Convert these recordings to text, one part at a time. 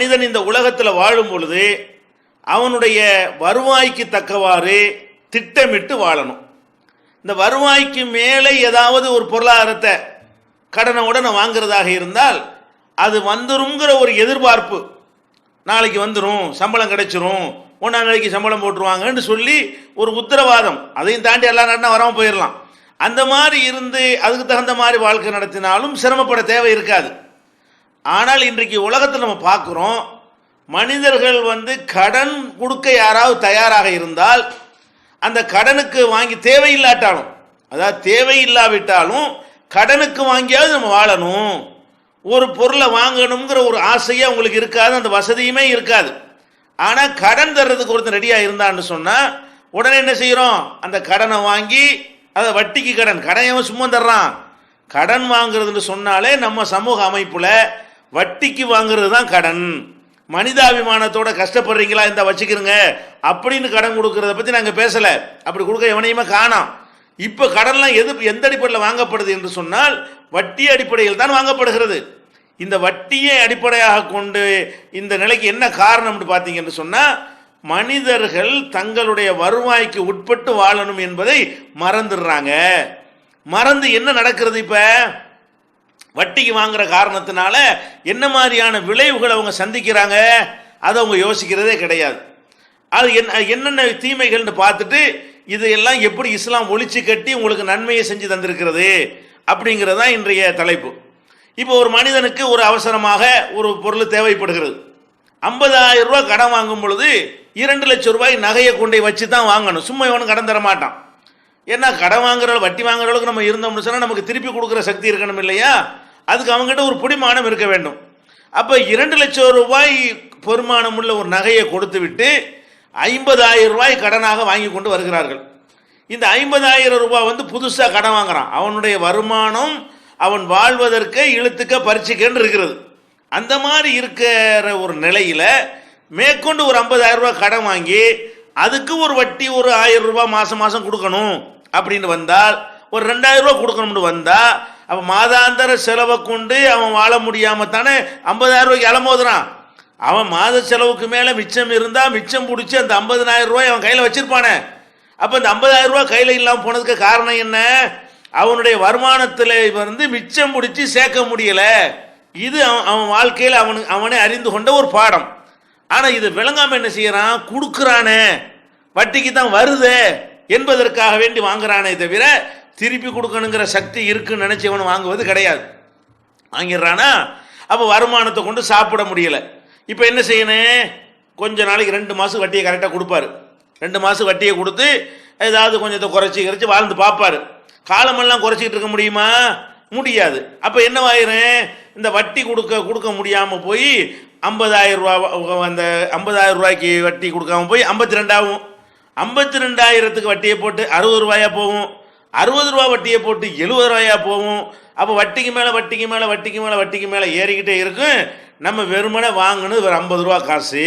மனிதன் இந்த உலகத்தில் வாழும் பொழுது அவனுடைய வருவாய்க்கு தக்கவாறு திட்டமிட்டு வாழணும். இந்த வருவாய்க்கு மேலே ஏதாவது ஒரு பொருளாதாரத்தை கடனை உடனே வாங்குறதாக இருந்தால் அது வந்துருங்கிற ஒரு எதிர்பார்ப்பு, நாளைக்கு வந்துடும், சம்பளம் கிடைச்சிரும், 1ஆம் நாளைக்கு சம்பளம் போட்டுருவாங்கன்னு சொல்லி ஒரு உத்தரவாதம், அதையும் தாண்டி எல்லா நாட்டினா வராமல் போயிடலாம். அந்த மாதிரி இருந்து அதுக்கு தகுந்த மாதிரி வாழ்க்கை நடத்தினாலும் சிரமப்பட தேவை இருக்காது. ஆனால் இன்றைக்கு உலகத்தில் நம்ம பார்க்குறோம், மனிதர்கள் கடன் கொடுக்க யாராவது தயாராக இருந்தால் அந்த கடனுக்கு வாங்கி தேவையில்லாட்டாலும், அதாவது தேவையில்லாவிட்டாலும் கடனுக்கு வாங்கியாவது நம்ம வாழணும், ஒரு பொருளை வாங்கணுங்கிற ஒரு ஆசையே உங்களுக்கு இருக்காது, அந்த வசதியுமே இருக்காது. ஆனால் கடன் தர்றதுக்கு ஒருத்தர் ரெடியாக இருந்தான்னு சொன்னால் உடனே என்ன செய்கிறோம், அந்த கடனை வாங்கி, அதை வட்டிக்கு கடன், கடன் சும்மா தர்றான், கடன் வாங்குறதுன்னு சொன்னாலே நம்ம சமூக அமைப்பில் வட்டிக்கு வாங்குறது தான் கடன். மனிதாபிமானத்தோட கஷ்டப்படுறீங்களா, இந்த வச்சுக்கிறங்க அப்படின்னு கடன் கொடுக்கறத பற்றி நாங்கள் பேசலை, அப்படி கொடுக்க எவனையுமே காணோம். இப்போ கடன்லாம் எந்த அடிப்படையில் வாங்கப்படுது என்று சொன்னால் வட்டி அடிப்படையில் தான் வாங்கப்படுகிறது. இந்த வட்டியை அடிப்படையாக கொண்டு இந்த நிலைக்கு என்ன காரணம்னு பார்த்தீங்கன்னு சொன்னால், மனிதர்கள் தங்களுடைய வருவாய்க்கு உட்பட்டு வாழணும் என்பதை மறந்துடுறாங்க. மறந்து என்ன நடக்கிறது, இப்போ வட்டிக்கு வாங்குற காரணத்தினால என்ன மாதிரியான விளைவுகள் அவங்க சந்திக்கிறாங்க அதை அவங்க யோசிக்கிறதே கிடையாது. அது என்னென்ன தீமைகள்னு பார்த்துட்டு இதையெல்லாம் எப்படி இஸ்லாம் ஒழிச்சு கட்டி உங்களுக்கு நன்மையை செஞ்சு தந்திருக்கிறது அப்படிங்கிறது தான் இன்றைய தலைப்பு. இப்போ ஒரு மனிதனுக்கு ஒரு அவசரமாக ஒரு பொருள் தேவைப்படுகிறது, 50,000 ரூபாய் கடன் வாங்கும் பொழுது 2 லட்சம் ரூபாய் நகையை கொண்டே வச்சு தான் வாங்கணும், சும்மா இவனும் கடன் தர மாட்டான். ஏன்னா கடன் வாங்குற வட்டி வாங்குற அளவுக்கு நம்ம இருந்தோம்னு சொன்னால் நமக்கு திருப்பி கொடுக்குற சக்தி இருக்கணும் இல்லையா, அதுக்கு அவங்ககிட்ட ஒரு பிடிமானம் இருக்க வேண்டும். அப்போ 2 லட்சம் ரூபாய் பெருமானம் உள்ள ஒரு நகையை கொடுத்து விட்டு 50,000 ரூபாய் கடனாக வாங்கி கொண்டு வருகிறார்கள். இந்த 50,000 ரூபாய் புதுசாக கடன் வாங்குறான், அவனுடைய வருமானம் அவன் வாழ்வதற்கு இழுத்துக்க பறிச்சுக்கன்னு இருக்கிறது. அந்த மாதிரி இருக்கிற ஒரு நிலையில் மேற்கொண்டு ஒரு 50,000 ரூபாய் கடன் வாங்கி அதுக்கு ஒரு வட்டி ஒரு 1000 ரூபாய் மாதம் மாதம் கொடுக்கணும் அப்படின்னு வந்தால், ஒரு 2,000 ரூபாய் கொடுக்கணும்னு வந்தால், அப்போ மாதாந்திர செலவை கொண்டு அவன் வாழ முடியாமல் தானே 50,000 ரூபாய்க்கு இளம்போதுறான். அவன் மாத செலவுக்கு மேலே மிச்சம் இருந்தால் மிச்சம் பிடிச்சி அந்த 50,000 ரூபாய் அவன் கையில் வச்சிருப்பானே. அப்போ இந்த 50,000 ரூபாய் கையில் இல்லாமல் போனதுக்கு காரணம் என்ன, அவனுடைய வருமானத்தில் மிச்சம் பிடிச்சி சேர்க்க முடியலை. இது அவன் வாழ்க்கையில் அவனே அறிந்து கொண்ட ஒரு பாடம். ஆனால் இது விளங்காமல் என்ன செய்யறான், கொடுக்குறானே வட்டிக்கு தான் வருது என்பதற்காக வேண்டி வாங்குறானே தவிர திருப்பி கொடுக்கணுங்கிற சக்தி இருக்குன்னு நினைச்சவன் வாங்குவது கிடையாது. வாங்கிடுறானா, அப்போ வருமானத்தை கொண்டு சாப்பிட முடியலை. இப்போ என்ன செய்யணும், கொஞ்ச நாளைக்கு 2 மாதம் வட்டியை கரெக்டாக கொடுப்பாரு, 2 மாதம் வட்டியை கொடுத்து ஏதாவது கொஞ்சத்தை குறைச்சி வாழ்ந்து பார்ப்பாரு. காலமெல்லாம் குறைச்சிக்கிட்டு இருக்க முடியுமா, முடியாது. அப்போ என்னவாயிரும், இந்த வட்டி கொடுக்க முடியாமல் போய் 50,000 ரூபா, அந்த 50,000 ரூபாய்க்கு வட்டி கொடுக்காம போய் 52 ஆகும். 52,000க்கு வட்டியை போட்டு 60 ரூபாயா போகும், 60 ரூபா வட்டியை போட்டு 70 ரூபாயா போகும். அப்போ வட்டிக்கு மேலே வட்டிக்கு மேலே வட்டிக்கு மேலே வட்டிக்கு மேலே ஏறிக்கிட்டே இருக்கும். நம்ம வெறுமனே வாங்கினது ஒரு 50 ரூபா காசு,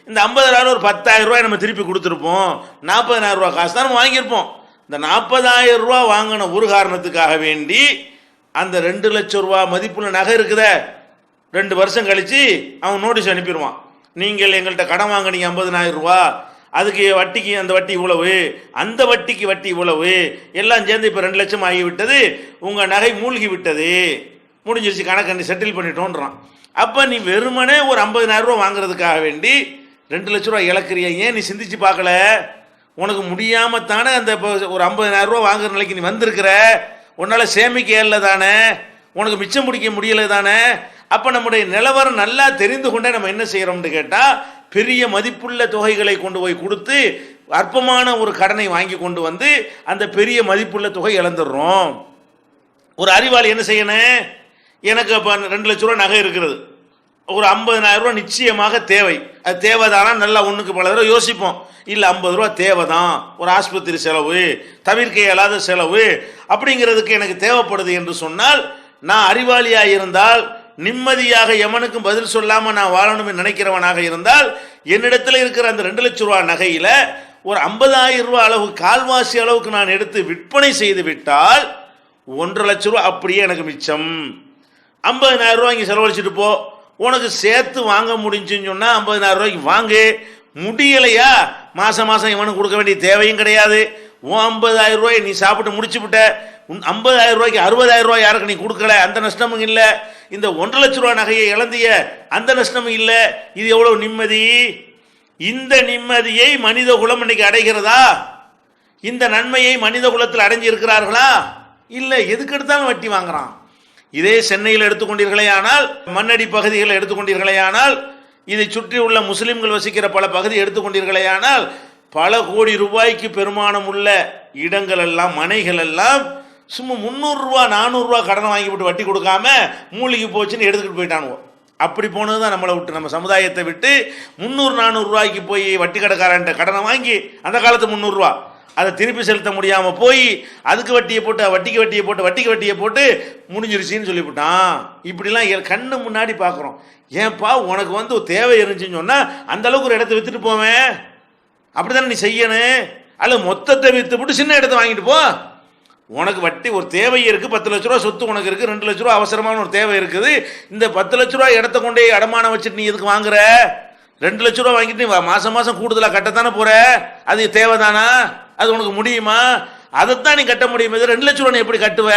இந்த 50,000 ஒரு 10,000 ரூபாய் நம்ம திருப்பி கொடுத்துருப்போம், 40,000 ரூபா காசு தான் நம்ம வாங்கியிருப்போம். இந்த 40,000 ரூபா வாங்கின ஒரு காரணத்துக்காக வேண்டி அந்த 2 லட்சம் ரூபா மதிப்புள்ள நகை இருக்குதே, 2 வருஷம் கழித்து அவன் நோட்டீஸ் அனுப்பிடுவான், நீங்கள் எங்கள்கிட்ட கடன் வாங்கினீங்க 50,000 ரூபா, அதுக்கு வட்டிக்கு அந்த வட்டி இவ்வளவு, அந்த வட்டிக்கு வட்டி இவ்வளவு, எல்லாம் சேர்ந்து இப்போ 2 லட்சம் ஆகிவிட்டது, உங்கள் நகை மூழ்கி விட்டது, முடிஞ்சிருச்சு, கணக்கு செட்டில் பண்ணிட்டோன்றான். அப்போ நீ வெறுமனே ஒரு 50,000 ரூபா வாங்குறதுக்காக வேண்டி 2 லட்ச ரூபா இழக்கிறிய, ஏன் நீ சிந்திச்சு பார்க்கல, உனக்கு முடியாமல் தானே அந்த ஒரு 50,000 ரூபா வாங்குற நிலைக்கு நீ வந்திருக்கிற, உன்னால் சேமிக்க இல்லை தானே, உனக்கு மிச்சம் பிடிக்க முடியலை தானே. அப்போ நம்முடைய நிலவரம் நல்லா தெரிந்து கொண்டே நம்ம என்ன செய்கிறோம்னு கேட்டால், பெரிய மதிப்புள்ள தொகைகளை கொண்டு போய் கொடுத்து அற்பமான ஒரு கடனை வாங்கி கொண்டு வந்து அந்த பெரிய மதிப்புள்ள தொகை இழந்துடுறோம். ஒரு அறிவாளி என்ன செய்யணும், எனக்கு இப்போ 2 லட்ச ரூபா நகை இருக்கிறது, ஒரு 50,000 ரூபா நிச்சயமாக தேவை, அது தேவைதானா, நல்லா ஒன்றுக்கு பல தடவை யோசிப்போம், இல்லை 50 ரூபா தேவை தான், ஒரு ஆஸ்பத்திரி செலவு, தவிர்க்க இயலாத செலவு அப்படிங்கிறதுக்கு எனக்கு தேவைப்படுது என்று சொன்னால், நான் அறிவாளியாக இருந்தால், நிம்மதியாக எவனுக்கும் பதில் சொல்லாமல் நான் வாழணும்னு நினைக்கிறவனாக இருந்தால், என்னிடத்தில் இருக்கிற அந்த 2 லட்ச ரூபா நகையில் ஒரு 50,000 ரூபா அளவு, கால்வாசி அளவுக்கு நான் எடுத்து விற்பனை செய்து விட்டால் 1,50,000 ரூபா அப்படியே எனக்கு மிச்சம். 50,000 ரூபா இங்கே செலவழிச்சிட்டு போ, உனக்கு சேர்த்து வாங்க முடிஞ்சுன்னு சொன்னால் 50,000 ரூபாய்க்கு வாங்கு. முடியலையா மாதம் மாதம் இவனுக்கு கொடுக்க வேண்டிய தேவையும் கிடையாது. உன் 50,000 ரூபாய் நீ சாப்பிட்டு முடிச்சு விட்ட. 50,000 ரூபாய்க்கு 60,000 ரூபாய் யாருக்கு நீ கொடுக்கல, அந்த நஷ்டமும் இல்லை. இந்த 1,50,000 ரூபாய் நகையை இழந்திய அந்த நஷ்டமும் இல்லை. இது எவ்வளவு நிம்மதி! இந்த நிம்மதியை மனித குலம் இன்னைக்கு அடைகிறதா? இந்த நன்மையை மனித குலத்தில் அடைஞ்சு இருக்கிறார்களா? இல்லை. எதுக்கு எடுத்தாலும் வட்டி வாங்குறான். இதே சென்னையில் எடுத்துக்கொண்டீர்களே ஆனால், மண்ணடி பகுதிகளை எடுத்துக்கொண்டீர்களே ஆனால், இதை சுற்றி உள்ள முஸ்லிம்கள் வசிக்கிற பல பகுதி எடுத்துக்கொண்டீர்களே ஆனால், பல கோடி ரூபாய்க்கு பெருமானம் உள்ள இடங்கள் எல்லாம், மனைகள் எல்லாம் சும்மா 300 ரூபா 400 ரூபா கடனை வாங்கிவிட்டு வட்டி கொடுக்காம மூலிகை போச்சுன்னு எடுத்துக்கிட்டு போயிட்டானுவோ. அப்படி போனது தான் நம்மளை விட்டு, நம்ம சமுதாயத்தை விட்டு 300-400 ரூபாய்க்கு போய் வட்டி கடைக்காரன்ட்ட கடனை வாங்கி, அந்த காலத்து 300 ரூபா அதை திருப்பி செலுத்த முடியாமல் போய் அதுக்கு வட்டியை போட்டு வட்டிக்கு வட்டியை போட்டு முடிஞ்சிருச்சின்னு சொல்லிவிட்டான். இப்படிலாம் கண்ணு முன்னாடி பார்க்குறோம். ஏன்பா உனக்கு வந்து தேவை இருந்துச்சுன்னு சொன்னால் அந்த அளவுக்கு ஒரு இடத்த விற்றுட்டு போவேன், அப்படி தானே நீ செய்யணும். அல்ல மொத்தத்தை விற்றுவிட்டு சின்ன இடத்த வாங்கிட்டு போ. உனக்கு வட்டி ஒரு தேவை இருக்குது, 10 லட்ச ரூபா சொத்து உனக்கு இருக்குது, 2 லட்ச ரூபா அவசரமான ஒரு தேவை இருக்குது. இந்த 10 லட்ச ரூபா இடத்த கொண்டே அடமானம் வச்சுட்டு நீ எதுக்கு வாங்குற? 2 லட்ச ரூபா வாங்கிட்டு நீ மாதம் மாதம் கூடுதலாக கட்டத்தானே போகிற. அது தேவைதானா? அது உனக்கு முடியுமா? அதைத்தான் நீ கட்ட முடியும். 2 லட்ச ரூபா நீ எப்படி கட்டுவ?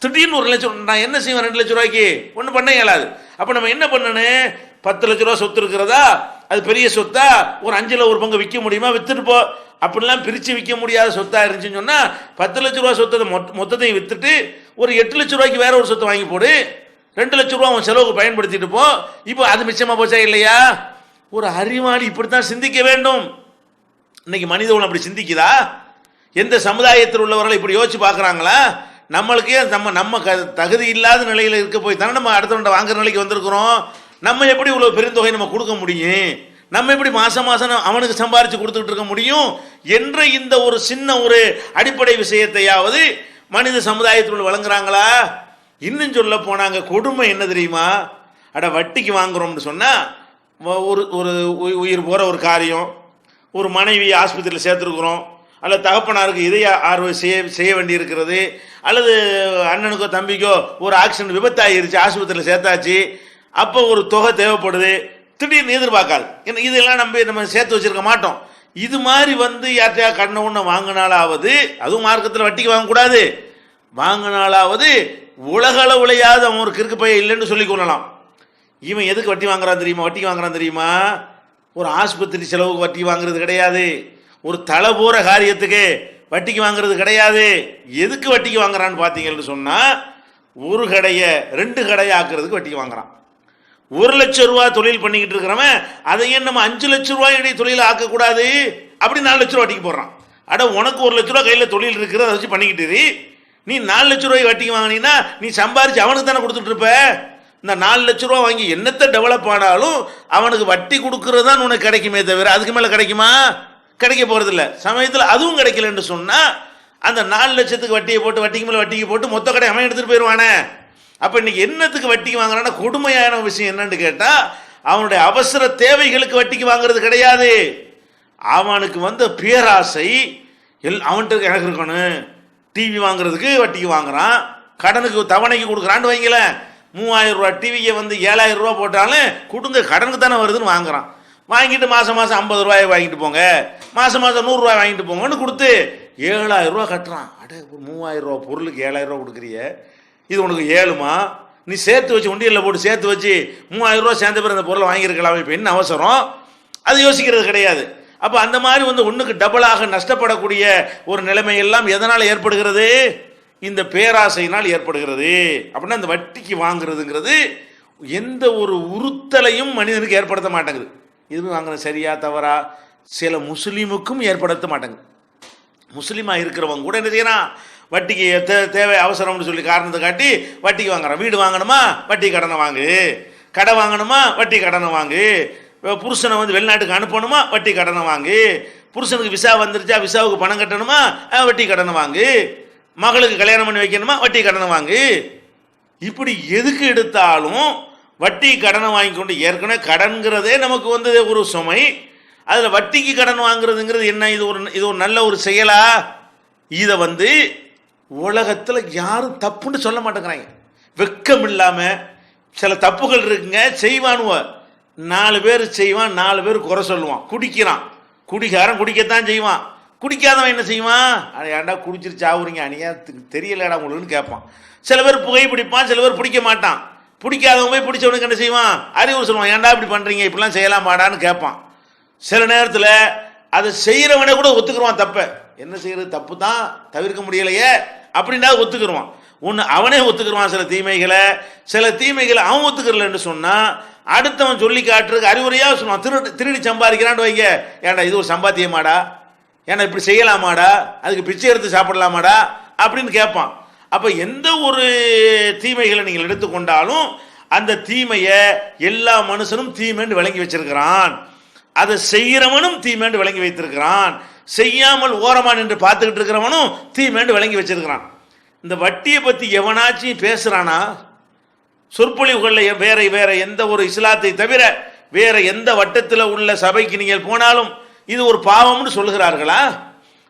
திடீர்னு 1 லட்சம் நான் என்ன செய்வேன் 2 லட்ச ரூபாய்க்கு? ஒன்றும் பண்ண இயலாது. அப்போ நம்ம என்ன பண்ணணும்? 10 லட்ச ரூபா சொத்து இருக்கிறதா, அது பெரிய சொத்தா, ஒரு 5ல் ஒரு பங்கு விற்க முடியுமா? வித்துட்டு போ. அப்படிலாம் பிரித்து விற்க முடியாத சொத்தாக இருந்துச்சுன்னு சொன்னால் 10 லட்ச ரூபா சொத்தை மொத்தத்தையும் விற்றுட்டு ஒரு 8 லட்ச ரூபாய்க்கு வேற ஒரு சொத்தை வாங்கி போடு. 2 லட்ச ரூபா அவன் செலவுக்கு பயன்படுத்திட்டு போ. இப்போ அது மிச்சமாக போச்சா இல்லையா? ஒரு அறிவாளி இப்படித்தான் சிந்திக்க வேண்டும். இன்னைக்கு மனித குலம் அப்படி சிந்திக்குதா? எந்த சமுதாயத்தில் உள்ளவர்கள் இப்படி யோசிச்சு பார்க்குறாங்களா? நம்மளுக்கே நம்ம தகுதி இல்லாத நிலையில் இருக்க போய் தானே நம்ம அடுத்தவன்ட்ட வாங்குற நிலைக்கு வந்திருக்கிறோம். நம்ம எப்படி இவ்வளோ பெருந்தொகை நம்ம கொடுக்க முடியும்? நம்ம எப்படி மாதம் மாதம் அவனுக்கு சம்பாரித்து கொடுத்துக்கிட்டு இருக்க முடியும் என்ற இந்த ஒரு சின்ன ஒரு அடிப்படை விஷயத்தையாவது மனித சமுதாயத்தில் வழங்குறாங்களா? இன்னும் சொல்ல போனாங்க, கொடுமை என்ன தெரியுமா? வட்டிக்கு வாங்குறோம்னு சொன்னால் ஒரு ஒரு உயிர் போகிற ஒரு காரியம், ஒரு மனைவி ஆஸ்பத்திரியில் சேர்த்துருக்குறோம், அல்லது தகப்பனாருக்கு இதய ஆர்வை செய்ய வேண்டி இருக்கிறது, அல்லது அண்ணனுக்கோ தம்பிக்கோ ஒரு ஆக்சிடென்ட் விபத்தாகிருச்சு, ஆஸ்பத்திரியில் சேர்த்தாச்சு, அப்போ ஒரு தொகை தேவைப்படுது, திடீர்னு எதிர்பார்க்காது. இதெல்லாம் நம்ம சேர்த்து வச்சிருக்க மாட்டோம். இது மாதிரி வந்து யார்ட்டையா கண்ண ஒன்று வாங்கினாலாவது, அதுவும் மார்க்கத்தில் வட்டிக்கு வாங்கக்கூடாது, வாங்கினாலாவது உலக அளவுலையாவது அவன் ஒரு கிறுக்கு பைய இல்லைன்னு சொல்லி கொள்ளலாம். இவன் எதுக்கு வட்டிக்கு வாங்குறான் தெரியுமா? ஒரு ஆஸ்பத்திரி செலவுக்கு வட்டி வாங்குறது கிடையாது, ஒரு தலை போகிற காரியத்துக்கு வட்டிக்கு வாங்குறது கிடையாது. எதுக்கு வட்டிக்கு வாங்குறான்னு பார்த்தீங்கன்னு சொன்னால், ஒரு கடையை 2 கடையை ஆக்குறதுக்கு வட்டிக்கு வாங்குறான். 1 லட்சம் ரூபா தொழில் பண்ணிக்கிட்டு இருக்கிறவன் அதையே நம்ம 5 லட்சம் ரூபாயுடைய தொழில் ஆக்கக்கூடாது, அப்படி 4 லட்ச ரூபா வட்டிக்கு போடுறான். உனக்கு 1 லட்ச ரூபா கையில் தொழில் இருக்கிறத அதை வச்சு பண்ணிக்கிட்டு நீ 4 லட்ச ரூபாய் வட்டிக்கு வாங்கினீங்கன்னா நீ சம்பாரிச்சு அவனுக்கு தானே கொடுத்துட்டு இருப்ப. இந்த 4 லட்ச ரூபா வாங்கி என்னத்தை டெவலப் ஆனாலும் அவனுக்கு வட்டி கொடுக்கறது தான் உனக்கு கிடைக்குமே தவிர அதுக்கு மேலே கிடைக்குமா? கிடைக்க போகிறதில்ல. சமயத்தில் அதுவும் கிடைக்கலன்னு சொன்னால் அந்த 4 லட்சத்துக்கு வட்டியை போட்டு வட்டிக்கு மேலே வட்டிக்கு போட்டு மொத்த கடை அவன் எடுத்துகிட்டு போயிடுவானே. அப்போ இன்னைக்கு என்னத்துக்கு வட்டிக்கு வாங்குறான்னா, கொடுமையான விஷயம் என்னன்னு கேட்டால், அவனுடைய அவசர தேவைகளுக்கு வட்டிக்கு வாங்குறது கிடையாது. அவனுக்கு வந்து பேராசை, அவன்கிட்ட எனக்கு இருக்கணும், டிவி வாங்குறதுக்கு வட்டிக்கு வாங்குறான், கடனுக்கு தவணைக்கு கொடுக்குறான்னு வைங்களேன். 3000 ரூபா டிவியை வந்து 7000 ரூபா போட்டாலும் கொடுங்க, கடனுக்கு தானே வருதுன்னு வாங்குறான். வாங்கிட்டு மாதம் மாதம் 50 ரூபாயை வாங்கிட்டு போங்க, மாதம் மாதம் 100 ரூபாய் வாங்கிட்டு போங்கன்னு கொடுத்து 7000 ரூபா கட்டுறான். ஒரு 3000 ரூபா பொருளுக்கு 7000 ரூபா கொடுக்குறிய, இது உனக்கு ஏழுமா? நீ சேர்த்து வச்சு உண்டியலில் போட்டு சேர்த்து வச்சு 3000 ரூபா சேர்ந்த பிறகு அந்த பொருளை வாங்கியிருக்கலாம், இப்போ என்ன அவசரம்? அது யோசிக்கிறது கிடையாது. அப்போ அந்த மாதிரி வந்து ஒன்றுக்கு டபுளாக நஷ்டப்படக்கூடிய ஒரு நிலைமையெல்லாம் எதனால் ஏற்படுகிறது? இந்த பேராசையினால் ஏற்படுகிறது. அப்படின்னா இந்த வட்டிக்கு வாங்குறதுங்கிறது எந்த ஒரு உறுத்தலையும் மனிதனுக்கு ஏற்படுத்த மாட்டேங்குது. இது வாங்குறது சரியா தவறா சில முஸ்லீமுக்கும் ஏற்படுத்த மாட்டேங்குது. முஸ்லீமாக இருக்கிறவங்க கூட என்ன செய்யறான், வட்டிக்கு தேவை அவசரம்னு சொல்லி காரணத்தை காட்டி வட்டிக்கு வாங்குறான். வீடு வாங்கணுமா வட்டி கடனை வாங்கு, கடை வாங்கணுமா வட்டி கடனை வாங்கு, புருஷனை வந்து வெளிநாட்டுக்கு அனுப்பணுமா வட்டி கடனை வாங்கு, புருஷனுக்கு விசா வந்துருச்சா விசாவுக்கு பணம் கட்டணுமா வட்டி கடனை வாங்கு, மகளுக்கு கல்யாணம் பண்ணி வைக்கணுமா வட்டி கடனை வாங்கு. இப்படி எதுக்கு எடுத்தாலும் வட்டி கடனை வாங்கி கொண்டு, ஏற்கனவே கடன்கிறதே நமக்கு வந்து ஒரு சுமை, அதில் வட்டிக்கு கடன் வாங்குறதுங்கிறது என்ன? இது ஒரு நல்ல ஒரு செயலா? இதை வந்து உலகத்தில் யாரும் தப்புன்னு சொல்ல மாட்டேங்கிறாங்க. வெக்கம் இல்லாமல் சில தப்புகள் இருக்குங்க, செய்வானுவ 4 பேர் செய்வான், 4 பேர் குறை சொல்லுவான். குடிக்கிறான், குடிகாரன் குடிக்கத்தான் செய்வான். குடிக்காதவன் என்ன செய்வான்? ஏன்டா குடிச்சிட்டு சாவுறீங்க, அணியா தெரியலடா உங்களுக்குன்னு கேட்பான். சில பேர் புகை பிடிப்பான், சில பேர் பிடிக்க மாட்டான். பிடிக்காதவன் போய் பிடிச்சவனுக்கு என்ன செய்வான்? அறிவுரை சொல்லுவான், ஏன்டா இப்படி பண்றீங்க, இப்படிலாம் செய்யலாமாடான்னு கேட்பான். சில நேரத்தில் அதை செய்யறவனை கூட ஒத்துக்குருவான் தப்ப. என்ன செய்யறது, தப்பு தான், தவிர்க்க முடியலையே அப்படின்னா ஒத்துக்குருவான். ஒன்று அவனே ஒத்துக்குருவான் சில தீமைகளை, சில தீமைகளை அவன் ஒத்துக்கிறலன்னு சொன்னா அடுத்தவன் சொல்லி காட்டுறதுக்கு அறிவுரையாக சொல்லுவான். திருடி சம்பாதிக்கிறான்னு வைங்க, ஏன்டா இது ஒரு சம்பாத்தியமாடா, ஏன்னா இப்படி செய்யலாமாடா, அதுக்கு பிச்சை எடுத்து சாப்பிடலாமாடா அப்படின்னு கேட்பான். அப்போ எந்த ஒரு தீமைகளை நீங்கள் எடுத்துக்கொண்டாலும் அந்த தீமையை எல்லா மனுஷனும் தீமைன்னு விளங்கி வச்சிருக்கிறான். அதை செய்கிறவனும் தீமைன்னு விளங்கி வைத்திருக்கிறான். செய்யாமல் ஓரமான் என்று பார்த்துக்கிட்டு இருக்கிறவனும் தீமைன்னு விளங்கி வச்சிருக்கிறான். இந்த வட்டியை பற்றி எவனாச்சும் பேசுறானா? சொற்பொழிவுகளில் வேற எந்த ஒரு இஸ்லாத்தை தவிர வேற எந்த வட்டத்தில் உள்ள சபைக்கு நீங்கள் போனாலும் இது ஒரு பாவம்னு சொல்லுகிறார்களா?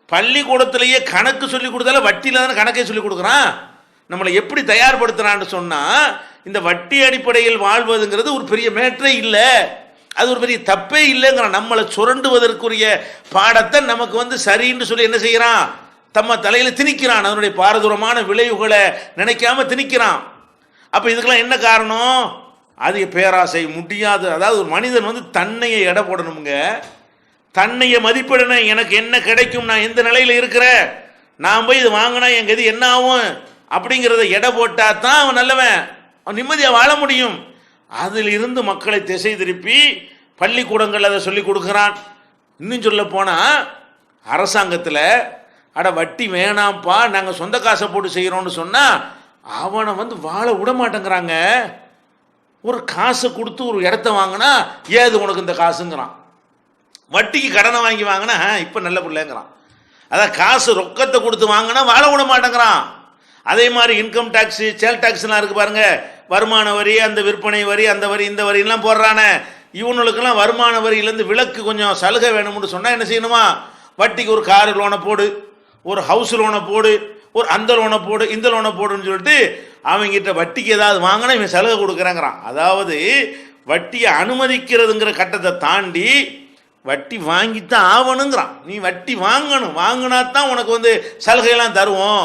பள்ளிக்கூடத்திலேயே கணக்கு சொல்லி கொடுத்தால வட்டியில் தானே கணக்கை சொல்லி கொடுக்குறான். நம்மளை எப்படி தயார்படுத்துறான்னு சொன்னா இந்த வட்டி அடிப்படையில் வாழ்வதுங்கிறது ஒரு பெரிய மேற்றே இல்லை, அது ஒரு பெரிய தப்பே இல்லைங்கிற நம்மளை சுரண்டுவதற்குரிய பாடத்தை நமக்கு சரின்னு சொல்லி என்ன செய்யறான், தம்ம தலையில திணிக்கிறான். அதனுடைய பாரதூரமான விளைவுகளை நினைக்காம திணிக்கிறான். அப்ப இதுக்கெல்லாம் என்ன காரணம்? அது பேராசை, முடியாது. அதாவது ஒரு மனிதன் தன்னையை எடை போடணுங்க, தன்னையை மதிப்பிடணும். எனக்கு என்ன கிடைக்கும், நான் எந்த நிலையில இருக்கிறேன், நான் போய் இது வாங்கினா எங்க இது என்ன ஆகும் அப்படிங்கிறத எடை போட்டா தான் அவன் நல்லவன், அவன் நிம்மதியா வாழ முடியும். அதில் இருந்து மக்களை திசை திருப்பி பள்ளிக்கூடங்கள் அதை சொல்லி கொடுக்கிறான். இன்னும் சொல்ல போனா அரசாங்கத்தில் அட வட்டி வேணாம்ப்பா, நாங்கள் சொந்த காசை போட்டு செய்கிறோம்னு சொன்னா அவனை வாழ விட மாட்டேங்கிறாங்க. ஒரு காசை கொடுத்து ஒரு இடத்த வாங்கினா ஏது உனக்கு இந்த காசுங்கிறான். வட்டிக்கு கடனை வாங்கி வாங்கினா இப்போ நல்ல பிள்ளைங்கிறான். அதான் காசு ரொக்கத்தை கொடுத்து வாங்கினா வாழ விட மாட்டேங்கிறான். அதே மாதிரி இன்கம் டேக்ஸ், சேல் டேக்ஸ்லாம் இருக்கு பாருங்க, வருமான வரி, அந்த விற்பனை வரி, அந்த வரி இந்த வரியெல்லாம் போடுறானே, இவனுக்கெல்லாம் வருமான வரியிலேருந்து விலக்கு கொஞ்சம் சலுகை வேணும்னு சொன்னால் என்ன செய்யணுமா? வட்டிக்கு ஒரு கார் லோனை போடு, ஒரு ஹவுஸ் லோனை போடு, ஒரு அந்த லோனை போடு, இந்த லோனை போடுன்னு சொல்லிட்டு அவங்ககிட்ட வட்டிக்கு ஏதாவது வாங்கினா இவன் சலுகை கொடுக்குறாங்கிறான். அதாவது வட்டியை அனுமதிக்கிறதுங்கிற கட்டத்தை தாண்டி வட்டி வாங்கித்தான் ஆகணுங்கிறான். நீ வட்டி வாங்கணும், வாங்கினா தான் உனக்கு சலுகையெல்லாம் தருவோம்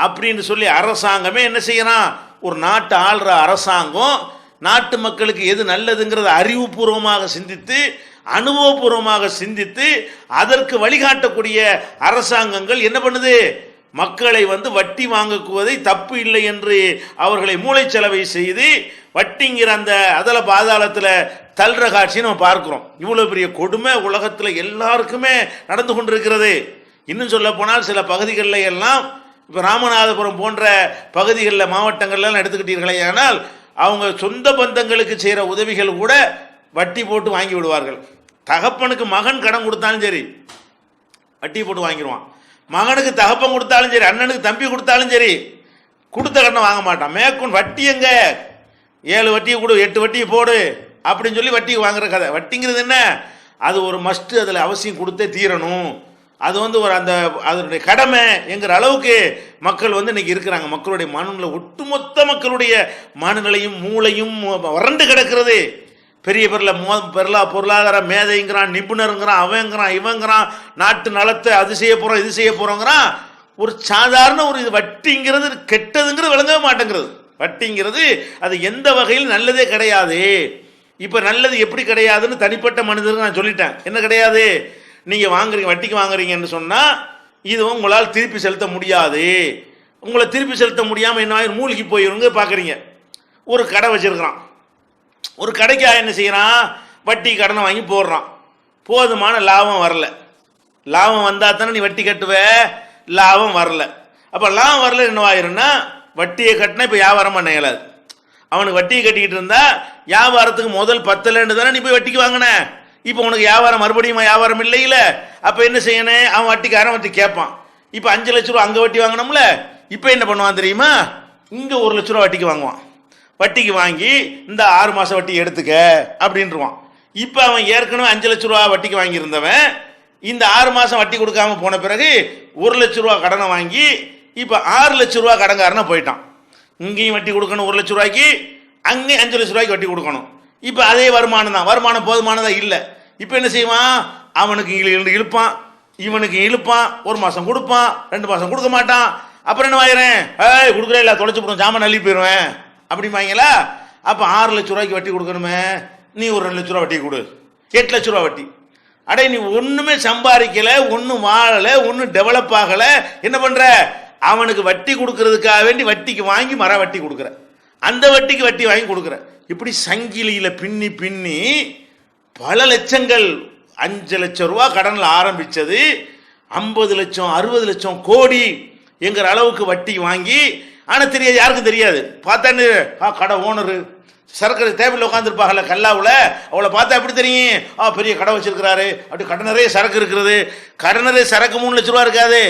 அப்படின்னு சொல்லி அரசாங்கமே என்ன செய்யறான்? ஒரு நாட்டை ஆள்ற அரசாங்கம் நாட்டு மக்களுக்கு எது நல்லதுங்கிறத அறிவுபூர்வமாக சிந்தித்து அனுபவபூர்வமாக சிந்தித்து அதற்கு வழிகாட்டக்கூடிய அரசாங்கங்கள் என்ன பண்ணுது? மக்களை வட்டி வாங்குவதை தப்பு இல்லை என்று அவர்களை மூளைச்சலவை செய்து வட்டிங்கிற அந்த அதல பாதாளத்தில் தள்ளுற காட்சியை நம்ம பார்க்கிறோம். இவ்வளவு பெரிய கொடுமை உலகத்தில் எல்லாருக்குமே நடந்து கொண்டிருக்கிறது. இன்னும் சொல்ல போனால் சில பகுதிகளில் எல்லாம் இப்போ ராமநாதபுரம் போன்ற பகுதிகளில் மாவட்டங்கள்லாம் எடுத்துக்கிட்டீர்களே, ஆனால் அவங்க சொந்த பந்தங்களுக்கு செய்கிற உதவிகள் கூட வட்டி போட்டு வாங்கி விடுவார்கள். தகப்பனுக்கு மகன் கடன் கொடுத்தாலும் சரி வட்டி போட்டு வாங்கிடுவான், மகனுக்கு தகப்பன் கொடுத்தாலும் சரி, அண்ணனுக்கு தம்பி கொடுத்தாலும் சரி, கொடுத்த கடனை வாங்க மாட்டான். மேற்கொண்டு வட்டி எங்க 7 வட்டியை கொடு, 8 வட்டியை போடு அப்படின்னு சொல்லி வட்டி வாங்குற கதை. வட்டிங்கிறது என்ன? அது ஒரு மஸ்ட், அதில் அவசியம் கொடுத்தே தீரணும். அது ஒரு அந்த அதனுடைய கடமை என்கிற அளவுக்கு மக்கள் இன்னைக்கு இருக்கிறாங்க. மக்களுடைய மனநிலை, ஒட்டுமொத்த மக்களுடைய மனநிலையும் மூளையும் வறண்டு கிடக்கிறது. பெரிய பொருளாதார மேதைங்கிறான், நிபுணருங்கிறான், அவங்கிறான், இவங்கிறான், நாட்டு நலத்தை அது செய்ய போறோம் இது செய்ய போறோங்கிறான். ஒரு சாதாரண ஒரு இது வட்டிங்கிறது கெட்டதுங்கிறது விளங்கவே மாட்டேங்கிறது. வட்டிங்கிறது அது எந்த வகையில் நல்லதே கிடையாது. இப்ப நல்லது எப்படி கிடையாதுன்னு தனிப்பட்ட மனிதருக்கு நான் சொல்லிட்டேன். என்ன கிடையாது? நீங்க வாங்குறீங்க, வட்டிக்கு வாங்குறீங்கன்னு சொன்னா இது உங்களால் திருப்பி செலுத்த முடியாது. உங்களை திருப்பி செலுத்த முடியாம என்ன மூழ்கி போயிருங்க. பாக்குறீங்க, ஒரு கடை வச்சிருக்கிறான், ஒரு கடைக்கு என்ன செய்யறான்? வட்டி கடனை வாங்கி போடுறான். போதுமான லாபம் வரல. லாபம் வந்தா தானே நீ வட்டி கட்டுவ, லாபம் வரல. அப்ப லாபம் வரல என்னவாயிருன்னா வட்டியை கட்டினா இப்ப வியாபாரம் பண்ண இயலாது. அவனுக்கு வட்டியை கட்டிக்கிட்டு இருந்தா வியாபாரத்துக்கு முதல் 10 தானே நீ போய் வட்டிக்கு வாங்கின. இப்போ உனக்கு வியாபாரம் மறுபடியும் வியாபாரம் இல்லை இல்ல. அப்ப என்ன செய்யணும்? அவன் வட்டிக்காரன் வட்டி கேட்பான். இப்ப 5 லட்ச ரூபா அங்க வட்டி வாங்கினோம்ல, இப்ப என்ன பண்ணுவான் தெரியுமா? இங்க 1 லட்ச ரூபா வட்டிக்கு வாங்குவான். வட்டிக்கு வாங்கி இந்த 6 மாசம் வட்டி எடுத்துக்க அப்படின்ட்டுருவான். இப்ப அவன் ஏற்கனவே 5 லட்ச ரூபா வட்டிக்கு வாங்கியிருந்தவன் இந்த 6 மாசம் வட்டி கொடுக்காம போன பிறகு 1 லட்ச ரூபா கடனை வாங்கி இப்ப 6 லட்ச ரூபா கடன்காரனா போயிட்டான். இங்கேயும் வட்டி கொடுக்கணும் 1 லட்ச ரூபாய்க்கு, அங்கே 5 லட்ச ரூபாய்க்கு வட்டி கொடுக்கணும். இப்போ அதே வருமானம் தான், வருமானம் போதுமானதா இல்லை. இப்போ என்ன செய்வான், அவனுக்கு இழுப்பான், இவனுக்கு இழுப்பான், 1 மாதம் கொடுப்பான், 2 மாதம் கொடுக்க மாட்டான். அப்புறம் என்ன ஆயிரும், கொடுக்குறே இல்லை, தொலைச்சு போடும், ஜாமான் அள்ளி போயிடுவேன் அப்படிம்பாங்களா. அப்போ 6 லட்ச ரூபாய்க்கு வட்டி கொடுக்கணுமே, நீ ஒரு 2 லட்ச ரூபா வட்டி கொடு, 8 லட்ச ரூபா வட்டி. அடே நீ ஒன்றுமே சம்பாதிக்கலை, ஒன்றும் வாழலை, ஒன்றும் டெவலப் ஆகலை, என்ன பண்ணுற, அவனுக்கு வட்டி கொடுக்கறதுக்காக வேண்டி வட்டிக்கு வாங்கி மர வட்டி கொடுக்குற, அந்த வட்டிக்கு வட்டி வாங்கி கொடுக்குற. இப்படி சங்கிலியில் பின்னி பின்னி பல லட்சங்கள், 5 லட்சம் ரூபா கடனில் ஆரம்பித்தது 50 லட்சம் 60 லட்சம் கோடி என்கிற அளவுக்கு வட்டி வாங்கி, ஆனால் தெரியாது, யாருக்கும் தெரியாது. பார்த்தான்னு கடை ஓனரு சரக்கு டேபிளில் உட்காந்துருப்பாங்கல்ல கல்லாவில், அவளை பார்த்தா எப்படி தெரியும், பெரிய கடை வச்சிருக்கிறாரு, அப்படி கடை நிறைய சரக்கு இருக்கிறது. கடை நிறைய சரக்கு 3 லட்ச ரூபா இருக்காது,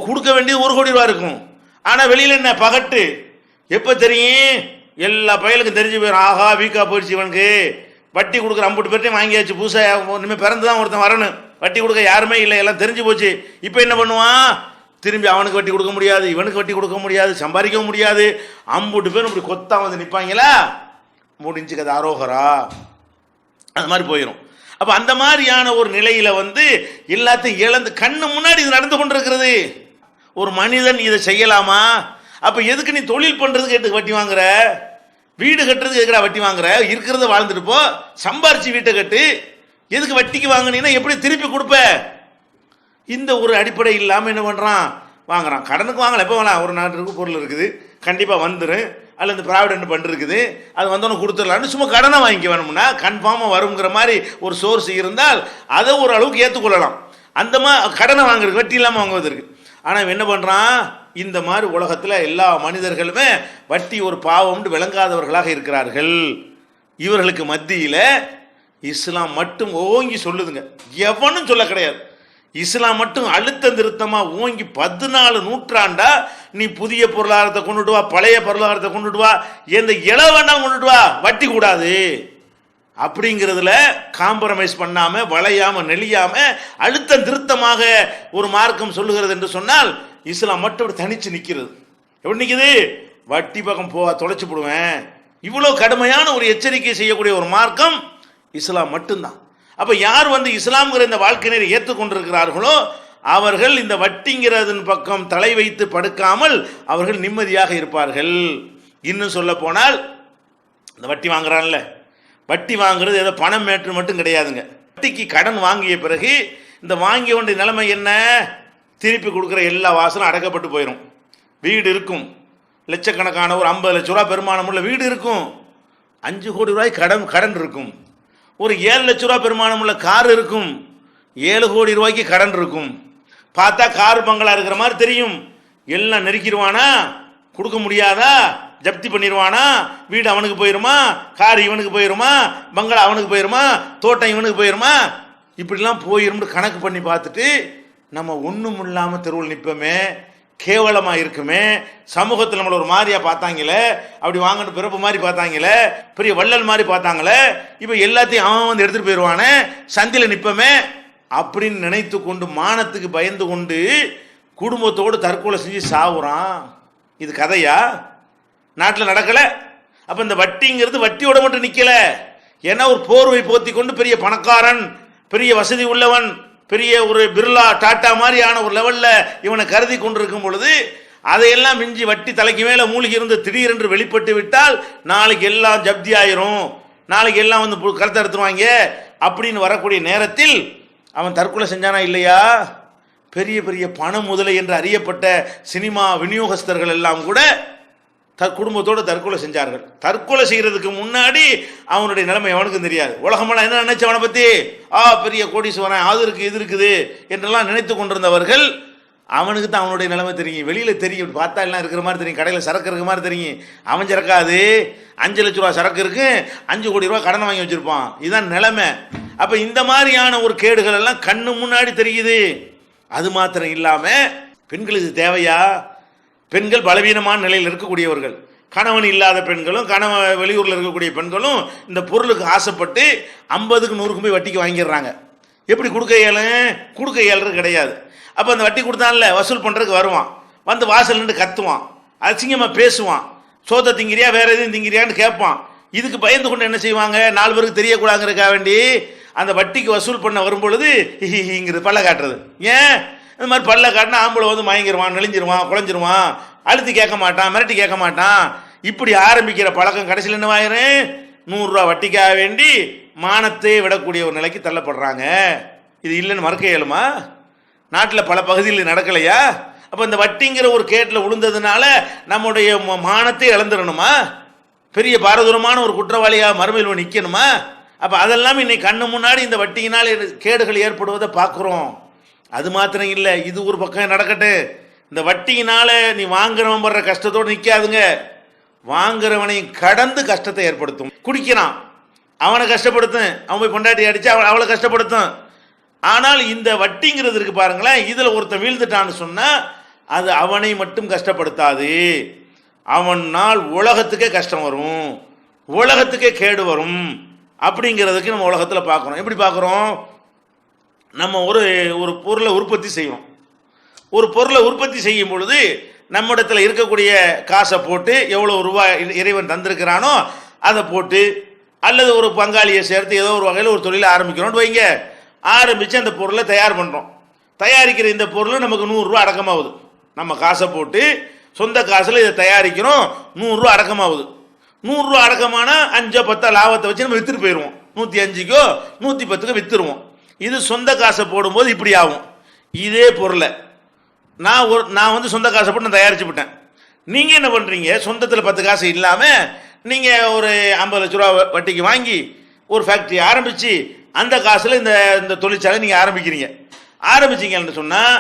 கொடுக்க வேண்டியது 1 கோடி ரூபா இருக்கும். ஆனால் வெளியில் என்ன பகட்டு, எப்போ தெரியும், எல்லா பயலுக்கும் தெரிஞ்சு போயிடும், ஆஹா வீக்கா போயிடுச்சு இவனுக்கு, வட்டி கொடுக்குற 50 பேர்ட்டையும் வாங்கியாச்சு, புதுசாக இனிமேல் பிறந்து தான் ஒருத்தன் வரணும், வட்டி கொடுக்க யாருமே இல்லை, எல்லாம் தெரிஞ்சு போச்சு. இப்போ என்ன பண்ணுவான், திரும்பி அவனுக்கு வட்டி கொடுக்க முடியாது, இவனுக்கு வட்டி கொடுக்க முடியாது, சம்பாதிக்கவும் முடியாது. 50 பேரும் இப்படி கொத்தா வந்து நிற்பாங்களா, முடிஞ்சு கதை அரோகரா, அது மாதிரி போயிடும். அப்போ அந்த மாதிரியான ஒரு நிலையில் வந்து எல்லாத்தையும் இழந்து கண்ணு முன்னாடி இது நடந்து கொண்டிருக்கிறது. ஒரு மனிதன் இதை செய்யலாமா? அப்போ எதுக்கு நீ தொழில் பண்ணுறதுக்கு எதுக்கு வட்டி வாங்குற, வீடு கட்டுறதுக்கு எதுக்குடா வட்டி வாங்குற, இருக்கிறத வாழ்ந்துட்டு போ, சம்பாரிச்சு வீட்டை கட்டு, எதுக்கு வட்டிக்கு வாங்கினீங்கன்னா எப்படி திருப்பி கொடுப்ப? இந்த ஒரு அடிப்படை இல்லாமல் என்ன பண்ணுறான், வாங்குறான். கடனுக்கு வாங்கலாம், எப்போ வாங்கலாம், ஒரு நாட்டுக்கு பொருள் இருக்குது கண்டிப்பாக வந்துடும், அதில் இந்த ப்ராவிடென்ட் ஃபண்ட் இருக்குது, அது வந்தோன்னு கொடுத்துடலான்னு சும்மா கடனை வாங்கிக்க வேணும்னா கன்ஃபார்மாக வருங்கிற மாதிரி ஒரு சோர்ஸ் இருந்தால் அதை ஒரு அளவுக்கு ஏற்றுக்கொள்ளலாம். அந்த கடனை வாங்குறதுக்கு, வட்டி இல்லாமல் வாங்குவதற்கு. ஆனால் என்ன பண்ணுறான், இந்த மாதிரி உலகத்தில் எல்லா மனிதர்களுமே வட்டி ஒரு பாவம்னு விளங்காதவர்களாக இருக்கிறார்கள். இவர்களுக்கு மத்தியில் இஸ்லாம் மட்டும் ஓங்கி சொல்லுதுங்க, எவனும் சொல்ல கிடையாது. இஸ்லாம் மட்டும் அழுத்த திருத்தமாக ஓங்கி 14 நூற்றாண்டா நீ புதிய பொருளாதாரத்தை கொண்டுட்டு வா, பழைய பொருளாதாரத்தை கொண்டுட்டு வா, எந்த இளவெண்ணம் கொண்டுட்டு வா, வட்டி கூடாது அப்படிங்கிறதுல காம்ப்ரமைஸ் பண்ணாம, வளையாம, நெளியாம அழுத்த திருத்தமாக ஒரு மார்க்கம் சொல்லுகிறது என்று சொன்னால் இஸ்லாம் மட்டும் தனிச்சு நிற்கிறது. எப்படி நிற்குது, வட்டி பக்கம் தொலைச்சு போடுவேன், இவ்வளோ கடுமையான ஒரு எச்சரிக்கை செய்யக்கூடிய ஒரு மார்க்கம் இஸ்லாம் மட்டும்தான். அப்போ யார் வந்து இஸ்லாம்ங்கிற இந்த வாழ்க்கை நேரை ஏற்றுக்கொண்டிருக்கிறார்களோ அவர்கள் இந்த வட்டிங்கிறதன் பக்கம் தலை வைத்து படுக்காமல் அவர்கள் நிம்மதியாக இருப்பார்கள். இன்னும் சொல்ல போனால் இந்த வட்டி வாங்குறான்ல, வட்டி வாங்குறது ஏதோ பணம் மேற்று மட்டும் கிடையாதுங்க. வட்டிக்கு கடன் வாங்கிய பிறகு இந்த வாங்கிய வேண்டிய நிலைமை என்ன, திருப்பி கொடுக்குற எல்லா வாசலும் அடக்கப்பட்டு போயிடும். வீடு இருக்கும், லட்சக்கணக்கான ஒரு 50 லட்ச ரூபா பெருமானம் உள்ள வீடு இருக்கும், 5 கோடி ரூபாய் கடன் இருக்கும். ஒரு 7 லட்ச ரூபா பெருமானம் உள்ள கார் இருக்கும், 7 கோடி ரூபாய்க்கு கடன் இருக்கும். பார்த்தா கார் பங்களா இருக்கிற மாதிரி தெரியும். எல்லாம் நெருக்கிடுவானா, கொடுக்க முடியாதா, ஜப்தி பண்ணிடுவானா, வீடு அவனுக்கு போயிருமா, கார் இவனுக்கு போயிருமா, பங்களா அவனுக்கு போயிருமா, தோட்டம் இவனுக்கு போயிருமா, இப்படிலாம் போயிரும் கணக்கு பண்ணி பார்த்துட்டு நம்ம ஒன்றும் இல்லாமல் தெருவில் நிற்போமே, கேவலமாக இருக்குமே, சமூகத்தில் நம்மளை ஒரு மாதிரியா பார்த்தாங்களே, அப்படி வாங்கின பிறப்பு மாதிரி பார்த்தாங்களே, பெரிய வள்ளல் மாதிரி பார்த்தாங்களே, இப்போ எல்லாத்தையும் அவன் வந்து எடுத்துகிட்டு போயிடுவானே, சந்தியில் நிற்போமே அப்படின்னு நினைத்து கொண்டு மானத்துக்கு பயந்து கொண்டு குடும்பத்தோடு தற்கொலை செஞ்சு சாவுறான். இது கதையா? நாட்டில் நடக்கலை. அப்போ இந்த வட்டிங்கிறது வட்டியோட மட்டும் நிற்கலை. ஏன்னா ஒரு போர்வை போத்தி கொண்டு பெரிய பணக்காரன், பெரிய வசதி உள்ளவன், பெரிய ஒரு பிர்லா டாட்டா மாதிரியான ஒரு லெவலில் இவனை கருதி கொண்டிருக்கும் பொழுது அதையெல்லாம் மிஞ்சி வட்டி தலைக்கு மேலே மூழ்கி இருந்து திடீரென்று வெளிப்பட்டு விட்டால் நாளைக்கு எல்லாம் ஜப்தி ஆயிரும், நாளைக்கு எல்லாம் வந்து கருத்தை எடுத்துருவாங்க அப்படின்னு வரக்கூடிய நேரத்தில் அவன் தற்கொலை செஞ்சானா இல்லையா? பெரிய பெரிய பண முதலை என்று அறியப்பட்ட சினிமா விநியோகஸ்தர்கள் எல்லாம் கூட குடும்பத்தோடு தற்கொலை செஞ்சார்கள். தற்கொலை செய்கிறதுக்கு முன்னாடி அவனுடைய நிலைமை அவனுக்கும் தெரியாது. உலகமெல்லாம் என்ன நினைச்சு அவனை பற்றி, பெரிய கோடீஸ்வரன், அது இருக்குது இது இருக்குது என்றெல்லாம் நினைத்து கொண்டிருந்தவர்கள், அவனுக்கு தான் அவனுடைய நிலைமை தெரியும். வெளியில் தெரியும், பார்த்தா எல்லாம் இருக்கிற மாதிரி தெரியும், கடையில் சரக்கு இருக்கிற மாதிரி தெரியும். அவன் சரக்காது, 5 லட்ச ரூபா சரக்கு இருக்கு, 5 கோடி ரூபா கடனை வாங்கி வச்சிருப்பான். இதுதான் நிலைமை. அப்போ இந்த மாதிரியான ஒரு கேடுகள் எல்லாம் கண்ணு முன்னாடி தெரியுது. அது மாத்திரம் இல்லாமல் பெண்களுக்கு தேவையா? பெண்கள் பலவீனமான நிலையில் இருக்கக்கூடியவர்கள், கணவன் இல்லாத பெண்களும் கணவன் வெளியூரில் இருக்கக்கூடிய பெண்களும் இந்த பொருளுக்கு ஆசைப்பட்டு 50க்கு 100க்கு போய் வட்டிக்கு வாங்கிடுறாங்க. எப்படி கொடுக்க இயலுறது கிடையாது. அப்போ அந்த வட்டி கொடுத்தான்ல வசூல் பண்ணுறதுக்கு வருவான், வந்து வாசல் நின்று கத்துவான், அசிங்கமாக பேசுவான், சோத்தை திங்கிறியா வேற எதுவும் திங்கிறியான்னு கேட்பான். இதுக்கு பயந்து கொண்டு என்ன செய்வாங்க, 4 பேருக்கு தெரியக்கூடாதுங்கிறதுக்காக வேண்டி அந்த வட்டிக்கு வசூல் பண்ண வரும்பொழுது இங்கிறது பல்ல காட்டுறது. ஏன் இந்த மாதிரி பல்ல காட்டினா ஆம்பளை வந்து மயங்கிடுவான், நெளிஞ்சிருவான், குழஞ்சிருவான், அழுத்தி கேட்க மாட்டான், மிரட்டி கேட்க மாட்டான். இப்படி ஆரம்பிக்கிற பழக்கம் கடைசியில் என்னவாயிரும், 100 ரூபா வட்டிக்காக வேண்டி மானத்தை விடக்கூடிய ஒரு நிலைக்கு தள்ளப்படுறாங்க. இது இல்லைன்னு மறுக்க இயலுமா? நாட்டில் பல பகுதிகளில் நடக்கலையா? அப்போ இந்த வட்டிங்கிற ஒரு கேட்டில் விழுந்ததுனால நம்முடைய மானத்தை இழந்துடணுமா? பெரிய பாரதூரமான ஒரு குற்றவாளியாக மறுமையில் நிற்கணுமா? அப்போ அதெல்லாம் இன்னைக்கு கண்ணு முன்னாடி இந்த வட்டியினால் கேடுகள் ஏற்படுவதை பார்க்குறோம். அது மாத்திரம் இல்லை, இது ஒரு பக்கம் நடக்கட்டு. இந்த வட்டியினால நீ வாங்குறவன் படுற கஷ்டத்தோடு நிற்காதுங்க, வாங்குறவனையும் கடந்து கஷ்டத்தை ஏற்படுத்தும். குடிக்கிறான், அவனை கஷ்டப்படுத்தும், அவன் போய் பொண்டாட்டி அடிச்சு அவளை கஷ்டப்படுத்தும். ஆனால் இந்த வட்டிங்கிறது இருக்கு பாருங்களேன், இதில் ஒருத்தன் வீழ்ந்துட்டான்னு சொன்னால் அது அவனை மட்டும் கஷ்டப்படுத்தாது, அவனால் உலகத்துக்கே கஷ்டம் வரும், உலகத்துக்கே கேடு வரும். அப்படிங்கிறதுக்கு நம்ம உலகத்தில் பார்க்குறோம். எப்படி பார்க்குறோம்? நம்ம ஒரு பொருளை உற்பத்தி செய்வோம். ஒரு பொருளை உற்பத்தி செய்யும் பொழுது நம்மிடத்தில் இருக்கக்கூடிய காசை போட்டு எவ்வளோ ரூபாய் இறைவன் தந்திருக்கிறானோ அதை போட்டு, அல்லது ஒரு பங்காளியை சேர்த்து ஏதோ ஒரு வகையில் ஒரு தொழிலை ஆரம்பிக்கிறோம்னு வைங்க. ஆரம்பித்து அந்த பொருளை தயார் பண்ணுறோம். தயாரிக்கிற இந்த பொருள் நமக்கு 100 ரூபா அடக்கமாகுது. நம்ம காசை போட்டு சொந்த காசில் இதை தயாரிக்கிறோம், 100 ரூபா அடக்கமாகுது. 100 ரூபா அடக்கமான 5-10 லாபத்தை வச்சு நம்ம விற்றுட்டு போயிடுவோம். 105க்கோ 110க்கோ விற்றுருவோம். இது சொந்த காசை போடும்போது இப்படி ஆகும். இதே பொருளை நான் வந்து சொந்த காசை போட்டு நான் தயாரிச்சு விட்டேன். நீங்கள் என்ன பண்ணுறீங்க, சொந்தத்தில் 10 காசு இல்லாமல் நீங்கள் ஒரு 50 லட்ச ரூபா வட்டிக்கு வாங்கி ஒரு ஃபேக்ட்ரி ஆரம்பித்து அந்த காசில் இந்த தொழிற்சாலை நீங்கள் ஆரம்பிக்கிறீங்க. ஆரம்பிச்சிங்கன்னு சொன்னால்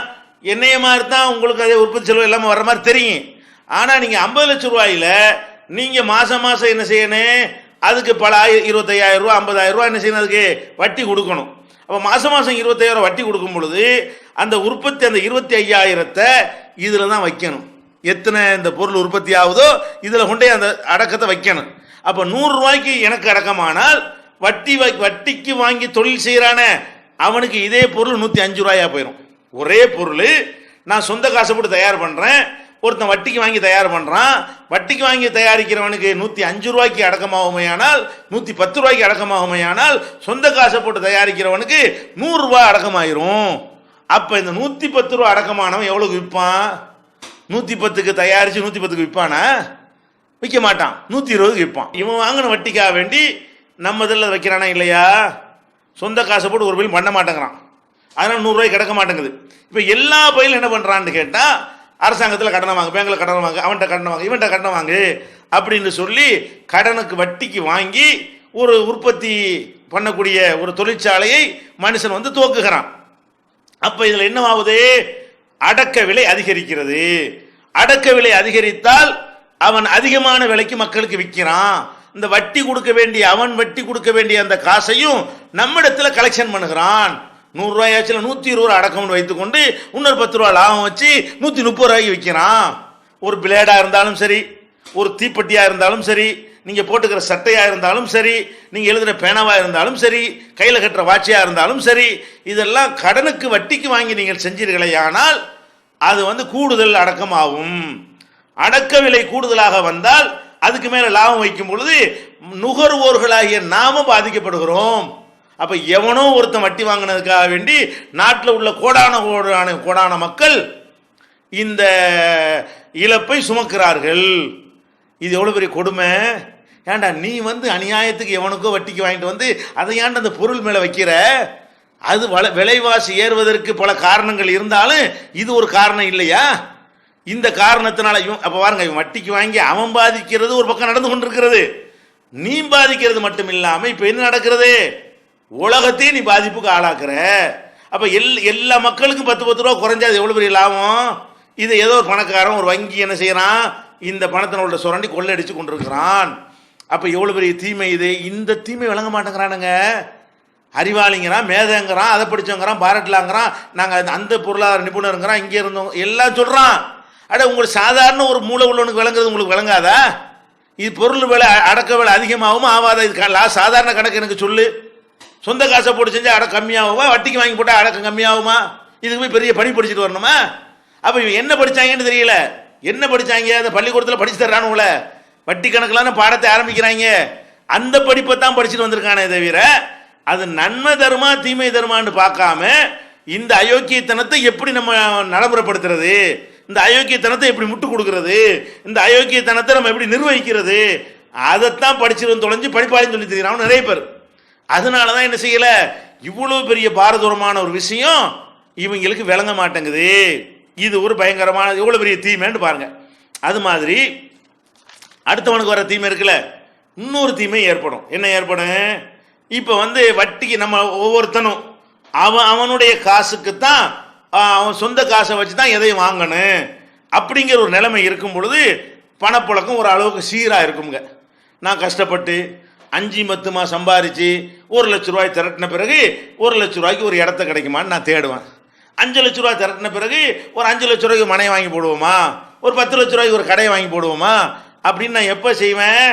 என்னைய மாதிரி தான் உங்களுக்கு அதே உற்பத்தி செலவு எல்லாமே வர்ற மாதிரி தெரியும். ஆனால் நீங்கள் 50 லட்ச ரூபாயில் நீங்கள் மாதம் மாதம் என்ன செய்யணும், அதுக்கு பல 25,000 ரூபா 50,000 ரூபா என்ன செய்யணும், அதுக்கு வட்டி கொடுக்கணும். அப்போ மாதம் 25,000 வட்டி கொடுக்கும் பொழுது அந்த உற்பத்தி அந்த 25,000 இதில் தான் வைக்கணும். எத்தனை இந்த பொருள் உற்பத்தி ஆகுதோ இதில் கொண்டே அந்த அடக்கத்தை வைக்கணும். அப்போ 100 ரூபாய்க்கு எனக்கு அடக்கமானால் வட்டிக்கு வாங்கி தொழில் செய்கிறான அவனுக்கு இதே பொருள் 105 ரூபாயா போயிடும். ஒரே பொருள் நான் சொந்த காசை போட்டு தயார் பண்ணுறேன், ஒருத்தன் வட்டிக்கு வாங்கி தயார் பண்ணுறான். வட்டிக்கு வாங்கி தயாரிக்கிறவனுக்கு 105 ரூபாய்க்கு அடக்கமாகுமையானால், 110 ரூபாய்க்கு அடக்கமாகுமையானால், சொந்த காசை போட்டு தயாரிக்கிறவனுக்கு 100 ரூபாய் அடக்கமாயிரும். அப்போ இந்த 110 ரூபா அடக்கமானவன் எவ்வளோக்கு விற்பான்? 110க்கு தயாரித்து 110க்கு விற்பானா? விற்க மாட்டான், 120க்கு விற்பான். இவன் வாங்கின வட்டிக்காக வேண்டி நம்ம இதில் வைக்கிறானா இல்லையா? சொந்த காசை போட்டு ஒரு பயில் பண்ண மாட்டேங்கிறான், அதனால் 100 ரூபாய்க்கு கிடக்க மாட்டேங்குது. இப்போ எல்லா பயிலும் என்ன பண்ணுறான்னு கேட்டால், அரசாங்கத்தில் கடனை வாங்க, பேங்கில் கடனை வாங்க, அவன்கிட்ட கடனை வாங்க, இவன்கிட்ட கடனை வாங்கு அப்படின்னு சொல்லி கடனுக்கு வட்டிக்கு வாங்கி ஒரு உற்பத்தி பண்ணக்கூடிய ஒரு தொழிற்சாலையை மனுஷன் வந்து துவக்குகிறான். அப்போ இதில் என்னவாகுது, அடக்க விலை அதிகரிக்கிறது. அடக்க விலை அதிகரித்தால் அவன் அதிகமான விலைக்கு மக்களுக்கு விற்கிறான். இந்த வட்டி கொடுக்க வேண்டிய அவன் வட்டி கொடுக்க வேண்டிய அந்த காசையும் நம்மிடத்தில் கலெக்ஷன் பண்ணுகிறான். 100 ரூபாயாச்சும் 120 ரூபா அடக்கம்னு வைத்துக்கொண்டு இன்னொரு 10 ரூபா லாபம் வச்சு 130 ரூபாய்க்கு விற்கிறான். ஒரு பிளேடாக இருந்தாலும் சரி, ஒரு தீப்பெட்டியாக இருந்தாலும் சரி, நீங்கள் போட்டுக்கிற சட்டையாக இருந்தாலும் சரி, நீங்கள் எழுதுகிற பேனாவாக இருந்தாலும் சரி, கையில் கட்டுற வாட்சியாக இருந்தாலும் சரி, இதெல்லாம் கடனுக்கு வட்டிக்கு வாங்கி நீங்கள் செஞ்சீர்களேயானால் அது வந்து கூடுதல் அடக்கமாகும். அடக்க விலை கூடுதலாக வந்தால் அதுக்கு மேலே லாபம் வைக்கும் பொழுது நுகர்வோர்களாகிய நாம பாதிக்கப்படுகிறோம். அப்போ எவனோ ஒருத்தன் வட்டி வாங்கினதுக்காக வேண்டி நாட்டில் உள்ள கோடான மக்கள் இந்த இழப்பை சுமக்கிறார்கள். இது எவ்வளோ பெரிய கொடுமை! ஏன்டா நீ வந்து அநியாயத்துக்கு எவனுக்கோ வட்டிக்கு வாங்கிட்டு வந்து அதை ஏன்டா அந்த பொருள் மேலே வைக்கிற? அது விலைவாசி ஏறுவதற்கு பல காரணங்கள் இருந்தாலும் இது ஒரு காரணம் இல்லையா? இந்த காரணத்தினால அப்போ பாருங்க, இவன் வட்டிக்கு வாங்கி அவன் பாதிக்கிறது ஒரு பக்கம் நடந்து கொண்டிருக்கிறது, நீ பாதிக்கிறது மட்டும் இல்லாமல் இப்போ என்ன நடக்கிறது, உலகத்தையும் நீ பாதிப்புக்கு ஆளாக்குற. அப்போ எல்லா மக்களுக்கும் 10 ரூபா குறைஞ்சா அது எவ்வளோ பெரிய லாபம்? இது ஏதோ ஒரு பணக்காரன் ஒரு வங்கி என்ன செய்யறான், இந்த பணத்தினோட சுரண்டி கொள்ளடிச்சு கொண்டிருக்கிறான். அப்போ எவ்வளோ பெரிய தீமை இது! இந்த தீமை விளங்க மாட்டேங்கிறானுங்க. அறிவாளிங்கிறான், மேதங்கிறான், அதை படித்தவங்கிறான், பாராட்டலாங்கிறான், நாங்கள் அந்த பொருளாதார நிபுணருங்கிறான், இங்கே இருந்தோம் எல்லாம் சொல்கிறான். அட உங்களுக்கு சாதாரண ஒரு மூளை உள்ளவனுக்கு விளங்குறது உங்களுக்கு விளங்காதா? இது பொருள் விலை அடக்க விலை அதிகமாகவும் ஆகாதா? இது சாதாரண கணக்கு எனக்கு சொல்லு. சொந்த காசை போட்டு செஞ்சால் அடக்கம் கம்மியாகுமா? வட்டிக்கு வாங்கி போட்டால் அடக்கம் கம்மியாகுமா? இதுக்கு போய் பெரிய படி படிச்சுட்டு வரணுமா? அப்போ இவன் என்ன படித்தாங்கன்னு தெரியல. என்ன படித்தாங்க? அந்த பள்ளிக்கூடத்தில் படிச்சு தர்றானுங்கள வட்டி கணக்கிலான பாடத்தை ஆரம்பிக்கிறாங்க. அந்த படிப்பை தான் படிச்சுட்டு வந்திருக்கானே தவிர அது நன்மை தருமா தீமை தருமான்னு பார்க்காம இந்த அயோக்கியத்தனத்தை எப்படி நம்ம நடைமுறைப்படுத்துறது, இந்த அயோக்கியத்தனத்தை எப்படி முட்டு கொடுக்கறது, இந்த அயோக்கியத்தனத்தை நம்ம எப்படி நிர்வகிக்கிறது, அதைத்தான் படிச்சிருந்து தொலைஞ்சு படிப்பாளின்னு சொல்லி தெரியுறான் நிறைய பேர். அதனால தான் என்ன செய்யல, இவ்வளோ பெரிய பாரதூரமான ஒரு விஷயம் இவங்களுக்கு விளங்க மாட்டேங்குது. இது ஒரு பயங்கரமான எவ்வளோ பெரிய தீமைன்னு பாருங்க. அது மாதிரி அடுத்தவனுக்கு வர தீமை இருக்குல்ல, இன்னொரு தீமை ஏற்படும். என்ன ஏற்படும்? இப்போ வட்டிக்கு நம்ம ஒவ்வொருத்தனும் அவனுடைய காசுக்கு தான், அவன் சொந்த காசை வச்சு தான் எதையும் வாங்கணும் அப்படிங்கிற ஒரு நிலைமை இருக்கும் பொழுது பணப்புழக்கம் ஒரு அளவுக்கு சீராக இருக்குங்க. நான் கஷ்டப்பட்டு 5-10 சம்பாரித்து 1 லட்ச ரூபாய் திரட்டின பிறகு 1 லட்ச ரூபாய்க்கு ஒரு இடத்த கிடைக்குமான்னு நான் தேடுவேன். 5 லட்ச ரூபாய் திரட்டின பிறகு ஒரு 5 லட்ச ரூபாய்க்கு மனையை வாங்கி போடுவோமா, ஒரு 10 லட்ச ரூபாய்க்கு ஒரு கடையை வாங்கி போடுவோமா அப்படின்னு நான் எப்போ செய்வேன்?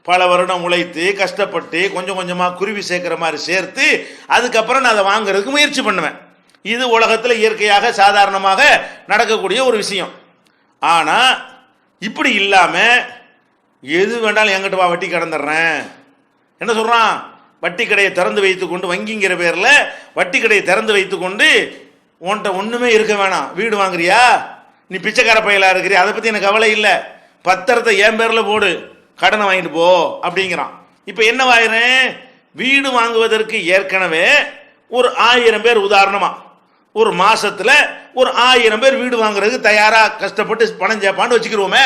பல வருடம் உழைத்து கஷ்டப்பட்டு கொஞ்சம் கொஞ்சமாக குருவி சேர்க்கிற மாதிரி சேர்த்து அதுக்கப்புறம் நான் அதை வாங்குறதுக்கு முயற்சி பண்ணுவேன். இது உலகத்தில் இயற்கையாக சாதாரணமாக நடக்கக்கூடிய ஒரு விஷயம். ஆனால் இப்படி இல்லாமல் எது வேண்டாலும் என்கிட்ட வா வட்டி கடந்துடுறேன் என்ன சொல்கிறான்? வட்டி கடையை திறந்து வைத்து கொண்டு, வங்கிங்கிற பேரில் வட்டி கடையை திறந்து வைத்து கொண்டு, உன்கிட்ட ஒன்றுமே இருக்க வேணாம், வீடு வாங்குறியா, நீ பிச்சைக்கார பையலாக இருக்கிறியா, அதை பற்றி எனக்கு கவலை இல்லை, பத்திரத்தை என் பேரில் போடு, கடனை வாங்கிட்டு போ அப்படிங்கிறான். இப்போ என்னவாயிரும்? வீடு வாங்குவதற்கு ஏற்கனவே ஒரு 1000 பேர், உதாரணமாக ஒரு மாசத்துல ஒரு 1000 பேர் வீடு வாங்குறதுக்கு தயாராக கஷ்டப்பட்டு பணம் சேர்ப்பான்னு வச்சுக்கிறோமே.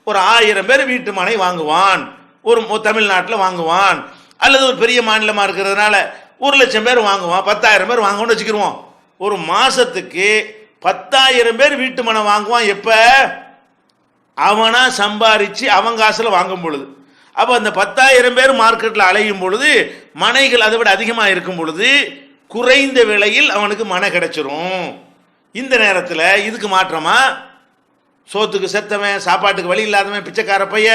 ஒரு 1000 பேர் வீட்டு மனை வாங்குவான், ஒரு தமிழ்நாட்டில் வாங்குவான், அல்லது ஒரு பெரிய மாநிலமாக இருக்கிறதுனால 1 லட்சம் பேர் வாங்குவான், 10,000 பேர் வாங்குவோம்னு வச்சுக்கிருவோம். ஒரு மாசத்துக்கு 10,000 பேர் வீட்டு மனை வாங்குவான். எப்ப? அவனா சம்பாரிச்சு அவன் காசுல வாங்கும் பொழுது. அப்ப அந்த 10,000 பேர் மார்க்கெட்ல அலையும் பொழுது மனைகள் அதை விட அதிகமாக இருக்கும் பொழுது குறைந்த விலையில் அவனுக்கு மனை கிடைச்சிரும். இந்த நேரத்தில் இதுக்கு மாற்றமா சோத்துக்கு செத்தவன், சாப்பாட்டுக்கு வழி இல்லாதவன், பிச்சைக்கார பைய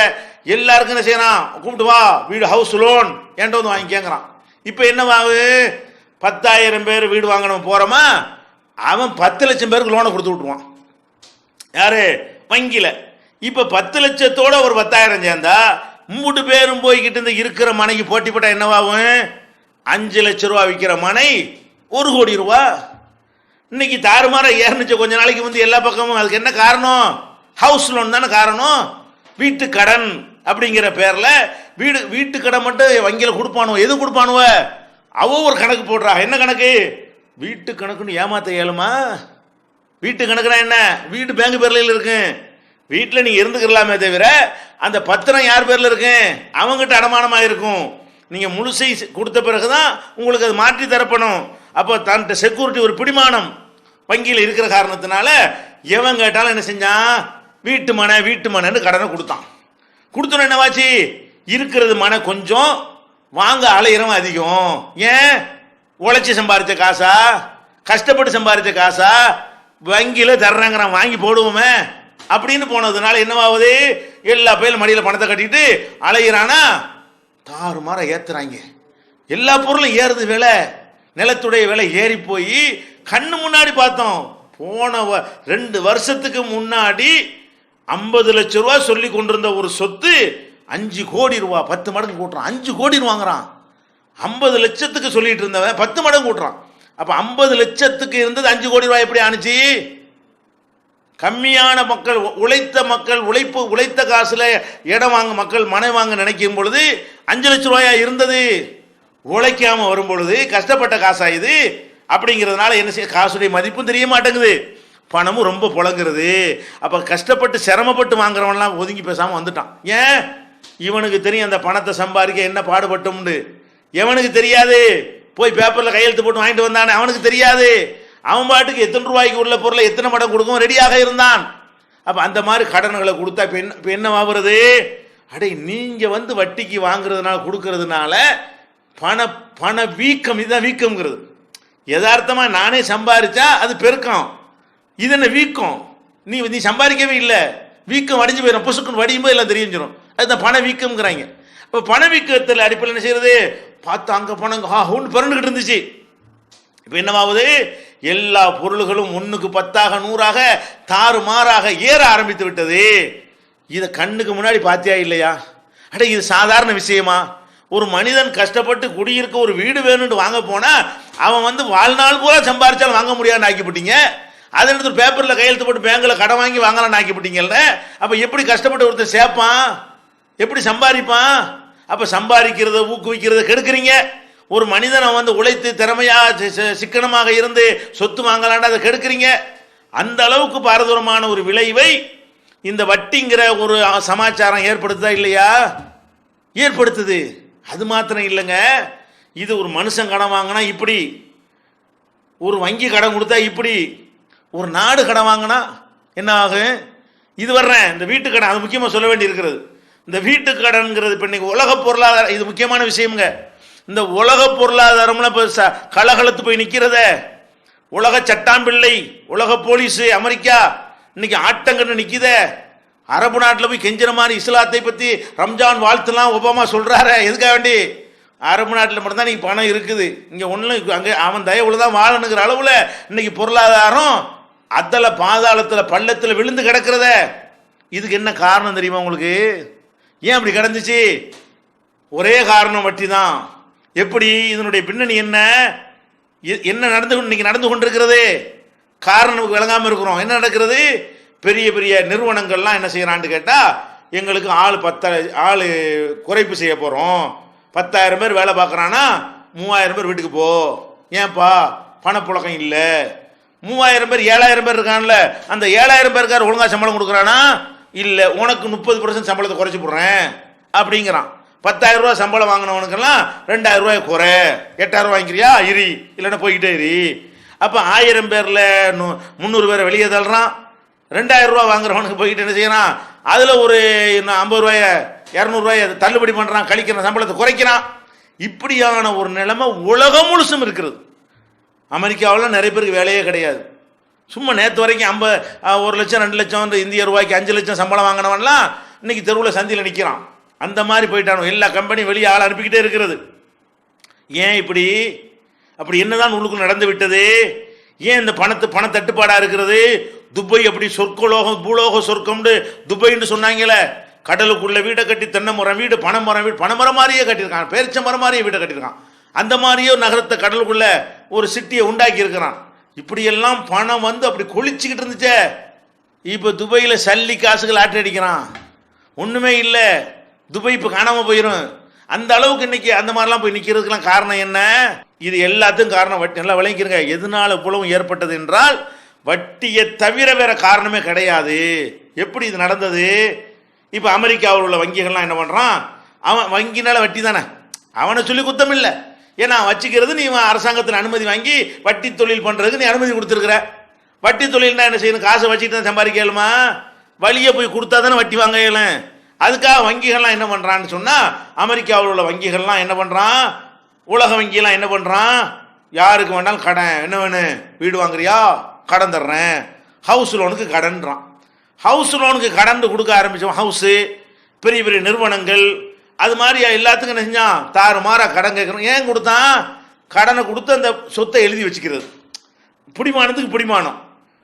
எல்லாருக்கும் என்ன செய்யறான்? கூப்பிட்டு வா, வீடு ஹவுஸ் லோன் என்கிட்ட வாங்கிக்கேங்கிறான். இப்போ என்னவாகு? 10,000 பேர் வீடு வாங்கணும் போறோமா, அவன் 10 லட்சம் பேருக்கு லோனை கொடுத்து விட்டுருவான். யாரு? வங்கியில. இப்ப 10 லட்சத்தோட ஒரு 10,000 சேர்ந்தா 3 பேரும் போய்கிட்டு இருக்கிற மனைக்கு போட்டி போட்டா என்னவாகும்? 5 லட்ச ரூபா விற்கிற மனை 1 கோடி ரூபா. இன்னைக்கு தாறுமாற ஏறிச்சு. கொஞ்ச நாளைக்கு எல்லா பக்கமும். அதுக்கு என்ன காரணம்? ஹவுஸ் லோன் தானே காரணம். வீட்டு கடன் அப்படிங்கிற பேர்ல வீட்டு கடன் மட்டும் வங்கியில் கொடுப்பானுவ. எது கொடுப்பானுவ? அவ ஒரு கணக்கு போடுறா. என்ன கணக்கு? வீட்டு கணக்குன்னு ஏமாத்த இயலுமா? வீட்டு கணக்குனா என்ன? வீடு பேங்க் பேர்ல இருக்கு, வீட்டில் நீங்க இருந்துக்கலாமே தவிர அந்த பத்திரம் யார் பேர்ல இருக்கு? அவங்ககிட்ட அடமானமாக இருக்கும். நீங்க முழுசை கொடுத்த பிறகுதான் உங்களுக்கு அது மாற்றி தரப்படும். அப்போ தன்ட்ட செக்யூரிட்டி ஒரு பிடிமானம் வங்கியில் இருக்கிற காரணத்தினால எவன் கேட்டாலும் என்ன செஞ்சான்? வீட்டு மனைன்னு கடனை கொடுத்தான். கொடுத்தோன்னு என்னவாச்சு? இருக்கிறது மனை கொஞ்சம், வாங்க அலையிறவன் அதிகம். ஏன்? உழைச்சி சம்பாதிச்ச காசா, கஷ்டப்பட்டு சம்பாதிச்ச காசா, வங்கியில் தர்றாங்கிறான், வாங்கி போடுவோமே அப்படின்னு போனதுனால என்னவாகுது? எல்லா பேரும் மடியில் பணத்தை கட்டிட்டு அலையிறானா, தாறுமாற ஏத்துறாங்க. எல்லா பொருளும் ஏறுது விலை, நிலத்துடைய விலை ஏறி போய் கண்ணு முன்னாடி பார்த்தோம். போன 2 வருஷத்துக்கு முன்னாடி 50 லட்சம் ரூபா சொல்லி கொண்டிருந்த ஒரு சொத்து 5 கோடி ரூபா, 10 மடங்கு கூட்டுறான். 5 கோடி வாங்குறான். 50 லட்சத்துக்கு சொல்லிட்டு இருந்தவன் 10 மடங்கு கூட்டுறான். அப்ப 50 லட்சத்துக்கு இருந்தது 5 கோடி ரூபாய் எப்படி ஆனிச்சு? கம்மியான மக்கள், உழைத்த மக்கள், உழைத்த காசுல இடம் வாங்க மக்கள் மனை வாங்க நினைக்கும் பொழுது 5 லட்சம் ரூபாயா இருந்தது. உழைக்காம வரும் பொழுது கஷ்டப்பட்ட காசா இது அப்படிங்கிறதுனால என்ன செய்ய? காசுடைய மதிப்பும் தெரிய மாட்டேங்குது, பணமும் ரொம்ப புழங்குறது. அப்ப கஷ்டப்பட்டு சிரமப்பட்டு வாங்குறவன்லாம் ஒதுங்கி பேசாம வந்துட்டான். ஏன்? இவனுக்கு தெரியும் அந்த பணத்தை சம்பாதிக்க என்ன பாடுபட்டோம்னு. எவனுக்கு தெரியாது? போய் பேப்பர்ல கையெழுத்து போட்டு வாங்கிட்டு வந்தானே, அவனுக்கு தெரியாது. அவன் பாட்டுக்கு எத்தனை ரூபாய்க்கு உள்ள பொருளை எத்தனை மடம் கொடுக்கும் ரெடியாக இருந்தான். அப்ப அந்த மாதிரி கடன்களை கொடுத்தா இப்ப என்ன ஆகுறது? அடே, நீங்க வட்டிக்கு வாங்குறதுனால கொடுக்கறதுனால பண வீக்கம். இதுதான் வீக்கம்ங்கிறது. யதார்த்தமா நானே சம்பாதிச்சா அது பெருக்கம், இது என்ன வீக்கம்? நீ சம்பாதிக்கவே இல்லை, வீக்கம் வடிஞ்சு போயிடும். புசுக்குன்னு வடியும் போது எல்லாம் தெரிஞ்சிடும். அதுதான் பண வீக்கம்ங்கிறாங்க. இப்போ பணவீக்கத்தில் அடிப்படையில் என்ன செய்யறது? பார்த்தா அங்கே பணம் ஒன்று பிறந்துகிட்டு இருந்துச்சு. இப்போ என்னவாகுது? எல்லா பொருள்களும் 1க்கு 10ஆக 100ஆக தாறுமாறாக ஏற ஆரம்பித்து விட்டது. இதை கண்ணுக்கு முன்னாடி பார்த்தியா இல்லையா? அட இது சாதாரண விஷயமா? ஒரு மனிதன் கஷ்டப்பட்டு குடியிருக்க ஒரு வீடு வேணும்னு வாங்க போனா அவன் வந்து வாழ்நாள் பூரா சம்பாரிச்சாலும் வாங்க முடியாதுன்னு ஆக்கிவிட்டீங்க. அதை எடுத்து பேப்பரில் கையெழுத்து போட்டு பேங்கில் கடன் வாங்கி வாங்கலாம்னு ஆக்கிவிட்டீங்கல்ல. அப்போ எப்படி கஷ்டப்பட்டு ஒருத்தர் சேர்ப்பான்? எப்படி சம்பாதிப்பான்? அப்போ சம்பாதிக்கிறத ஊக்குவிக்கிறத கெடுக்கிறீங்க. ஒரு மனிதனை வந்து உழைத்து திறமையாக சிக்கனமாக இருந்து சொத்து வாங்கலான்னு அதை கெடுக்கிறீங்க. அந்த அளவுக்கு பாரதூரமான ஒரு விளைவை இந்த வட்டிங்கிற ஒரு சமாச்சாரம் ஏற்படுத்துதா இல்லையா? ஏற்படுத்துது. அது மாத்திரம் இல்லைங்க, இது ஒரு மனுஷன் கடன் வாங்கினா இப்படி, ஒரு வங்கி கடன் கொடுத்தா இப்படி, ஒரு நாடு கடன் வாங்கினா என்ன ஆகும்? இது வர்றேன் இந்த வீட்டு கடன், அது முக்கியமாக சொல்ல வேண்டி இருக்கிறது. இந்த வீட்டு கடன்கிறது இப்போ இன்னைக்கு உலக பொருளாதாரம், இது முக்கியமான விஷயம்ங்க. இந்த உலக பொருளாதாரம்லாம் இப்போ கலகலத்து போய் நிற்கிறத, உலக சட்டாம்பிள்ளை, உலக போலீஸு அமெரிக்கா இன்னைக்கு ஆட்டங்கன்னு நிற்கித. அரபு நாட்டில் போய் கெஞ்சிற மாதிரி இஸ்லாத்தை பற்றி ரம்ஜான் வாழ்த்துலாம் ஒபாமா சொல்கிறாரு. எதுக்காக வேண்டி? அரபு நாட்டில் மட்டும்தான் இன்னைக்கு பணம் இருக்குது, இங்கே ஒன்றும் அங்கே அவன் தயவுல தான் வாழணுங்கிற அளவில் இன்னைக்கு பொருளாதாரம் அத்தல பாதாளத்தில் பள்ளத்தில் விழுந்து கிடக்கிறத. இதுக்கு என்ன காரணம் தெரியுமா உங்களுக்கு? ஏன் அப்படி கிடந்துச்சு? ஒரே காரணம், வட்டி தான். எப்படி? இதனுடைய பின்னணி என்ன? என்ன இன்னைக்கு நடந்து கொண்டிருக்கிறது? காரணம் விளங்காமல் இருக்கிறோம். என்ன நடக்கிறது? பெரிய பெரிய நிறுவனங்கள்லாம் என்ன செய்யறான்னு கேட்டால், எங்களுக்கு ஆள் குறைப்பு செய்ய போகிறோம், 10,000 பேர் வேலை பார்க்குறான்னா 3,000 பேர் வீட்டுக்கு போ. ஏன்பா? பணப்புழக்கம் இல்லை. 3,000 பேர் 7,000 பேர் இருக்கான்ல, அந்த 7,000 பேருக்கார் ஒழுங்காக சம்பளம் கொடுக்குறானா? இல்லை, உனக்கு 30% சம்பளத்தை குறைச்சி போடுறேன் அப்படிங்கிறான். 10,000 ரூபா சம்பளம் வாங்கினவனுக்கெல்லாம் 2,000 ரூபாய் குறை, 8,000 ரூபா வாங்கிக்கிறியா இரி, இல்லைன்னா போய்கிட்டே இரி. அப்போ 1000 பேரில் 300 பேரை வெளியே தள்ளுறான். 2,000 ரூபா வாங்குறவனுக்கு போய்கிட்டு என்ன செய்யறான்? அதில் ஒரு 50 ரூபாய 200 ரூபாய் தள்ளுபடி பண்ணுறான், கழிக்கிற சம்பளத்தை குறைக்கிறான். இப்படியான ஒரு நிலைமை உலகம் முழுசும் இருக்கிறது. அமெரிக்காவில் நிறைய பேருக்கு வேலையே கிடையாது. சும்மா நேற்று வரைக்கும் 1 லட்சம் 2 லட்சம் இந்திய ரூபாய்க்கு 5 லட்சம் சம்பளம் வாங்கினவன்லாம் இன்னைக்கு தெருவில் சந்தியில் நிற்கிறான். அந்த மாதிரி போயிட்டானோ. எல்லா கம்பெனியும் வெளியே ஆள் அனுப்பிக்கிட்டே இருக்கிறது. ஏன் இப்படி? அப்படி என்னதான் உள்ளுக்குள் நடந்து விட்டது? ஏன் இந்த பண தட்டுப்பாடாக இருக்கிறது? துபாய் அப்படி சொர்க்கலோகம் பூலோக சொர்க்கம்னு துபாய்ன்னு சொன்னாங்களே, கடலுக்குள்ள வீடை கட்டி தென்னை மரம் வீடு பனைமரம் வீடு பனைமரம் மாதிரியே கட்டியிருக்கான், பேரிச்ச மரம் மாதிரியே வீடை கட்டியிருக்கான். அந்த மாதிரியே நகரத்தை கடலுக்குள்ள ஒரு சிட்டியை உண்டாக்கி இருக்கிறான். இப்படியெல்லாம் பணம் வந்து அப்படி கொளிச்சுக்கிட்டு இருந்துச்சே. இப்போ துபாயில் சல்லி காசுகள் ஆட்டி அடிக்கிறான், ஒன்றுமே இல்லை. துபாய் இப்போ காணாமல் போயிடும். அந்த அளவுக்கு இன்னைக்கு அந்த மாதிரிலாம் போய் நிற்கிறதுக்கெல்லாம் காரணம் என்ன? இது எல்லாத்துக்கும் காரணம் வட்டி. நல்லா விளங்கிக்கிறங்க. எதனால புலவும் ஏற்பட்டது என்றால் வட்டியை தவிர வேற காரணமே கிடையாது. எப்படி இது நடந்தது? இப்போ அமெரிக்காவில் உள்ள வங்கிகள்லாம் என்ன பண்ணுறான்? அவன் வங்கினால வட்டி தானே, அவனை சொல்லி குத்தம் இல்லை. ஏன்னா வச்சுக்கிறது நீ அரசாங்கத்தில் அனுமதி வாங்கி வட்டி தொழில் பண்ணுறதுக்கு நீ அனுமதி கொடுத்துருக்குற. வட்டி தொழில்னா என்ன செய்யணும்? காசை வச்சுட்டு தான் சம்பாதிக்கலுமா? வழியை போய் கொடுத்தா தானே வட்டி வாங்க இயலும். அதுக்காக வங்கிகள்லாம் என்ன பண்ணுறான்னு சொன்னால், அமெரிக்காவில் உள்ள வங்கிகள்லாம் என்ன பண்ணுறான், உலக வங்கியெல்லாம் என்ன பண்ணுறான், யாருக்கு வேணாலும் கடன், என்ன வேணும், வீடு வாங்குறியா கடன் தர்றேன், ஹவுஸ் லோனுக்கு கடன்றான். ஹவுஸ் லோனுக்கு கடன் கொடுக்க ஆரம்பித்தோம். ஹவுஸு பெரிய பெரிய நிறுவனங்கள் அது மாதிரி எல்லாத்துக்கும் என்ன செஞ்சான், தாறுமாறாக கடன் கேட்குறோம். ஏன் கொடுத்தான்? கடனை கொடுத்து அந்த சொத்தை எழுதி வச்சுக்கிறது. பிடிமானத்துக்கு பிடிமானம்.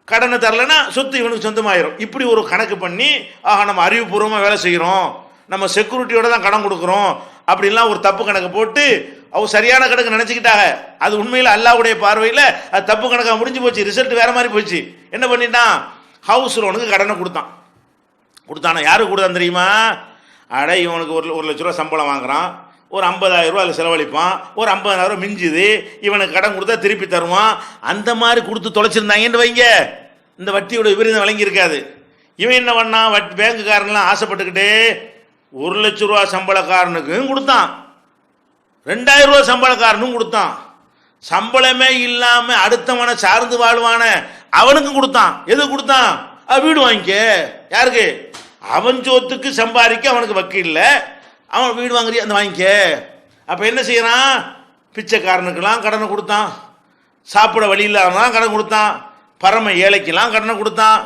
கடனை தரலைன்னா சொத்து இவனுக்கு சொந்தமாயிரும். இப்படி ஒரு கணக்கு பண்ணி, ஆஹா நம்ம அறிவுபூர்வமாக வேலை செய்கிறோம், நம்ம செக்யூரிட்டியோட தான் கடன் கொடுக்குறோம் அப்படின்லாம் ஒரு தப்பு கணக்கு போட்டு அவங்க சரியான கணக்கு நினச்சிக்கிட்டாங்க. அது உண்மையில் அல்லாஹ்வுடைய பார்வையில் அது தப்பு கணக்காக முடிஞ்சு போச்சு. ரிசல்ட் வேற மாதிரி போச்சு. என்ன பண்ணிட்டான்? ஹவுஸ் லோனுக்கு கடனை கொடுத்தானா? யாருக்கு கொடுத்தான் தெரியுமா? அட இவனுக்கு 1 லட்ச ரூபா சம்பளம் வாங்குறான், ஒரு 50,000 ரூபா அதில் செலவழிப்பான், ஒரு 50,000 ரூபா மிஞ்சுது, இவனுக்கு கடன் கொடுத்தா திருப்பி தருவான். அந்த மாதிரி கொடுத்து தொலைச்சிருந்தாங்கன்னு வைங்க, இந்த வட்டியோட விபரீதம் விளங்கியிருக்காது. இவன் என்ன பண்ணான்? பேங்குக்காரன்லாம் ஆசைப்பட்டுக்கிட்டே 1 லட்ச ரூபா சம்பளக்காரனுக்கும் கொடுத்தான், 2,000 ரூபா சம்பளக்காரனும் கொடுத்தான், சம்பளமே இல்லாமல் அடுத்தவனை சார்ந்து வாழ்வான அவனுக்கும் கொடுத்தான். எது கொடுத்தான்? வீடு வாங்கிக்க. யாருக்கு? அவன் சோத்துக்கு சம்பாதிக்க அவனுக்கு வக்கு இல்லை, அவன் வீடு வாங்குறியா அந்த வாங்கிக்க. அப்போ என்ன செய்யறான்? பிச்சைக்காரனுக்கெல்லாம் கடனை கொடுத்தான், சாப்பிட வழி இல்லாதவன் கடன் கொடுத்தான், பரம ஏழைக்கெல்லாம் கடனை கொடுத்தான்,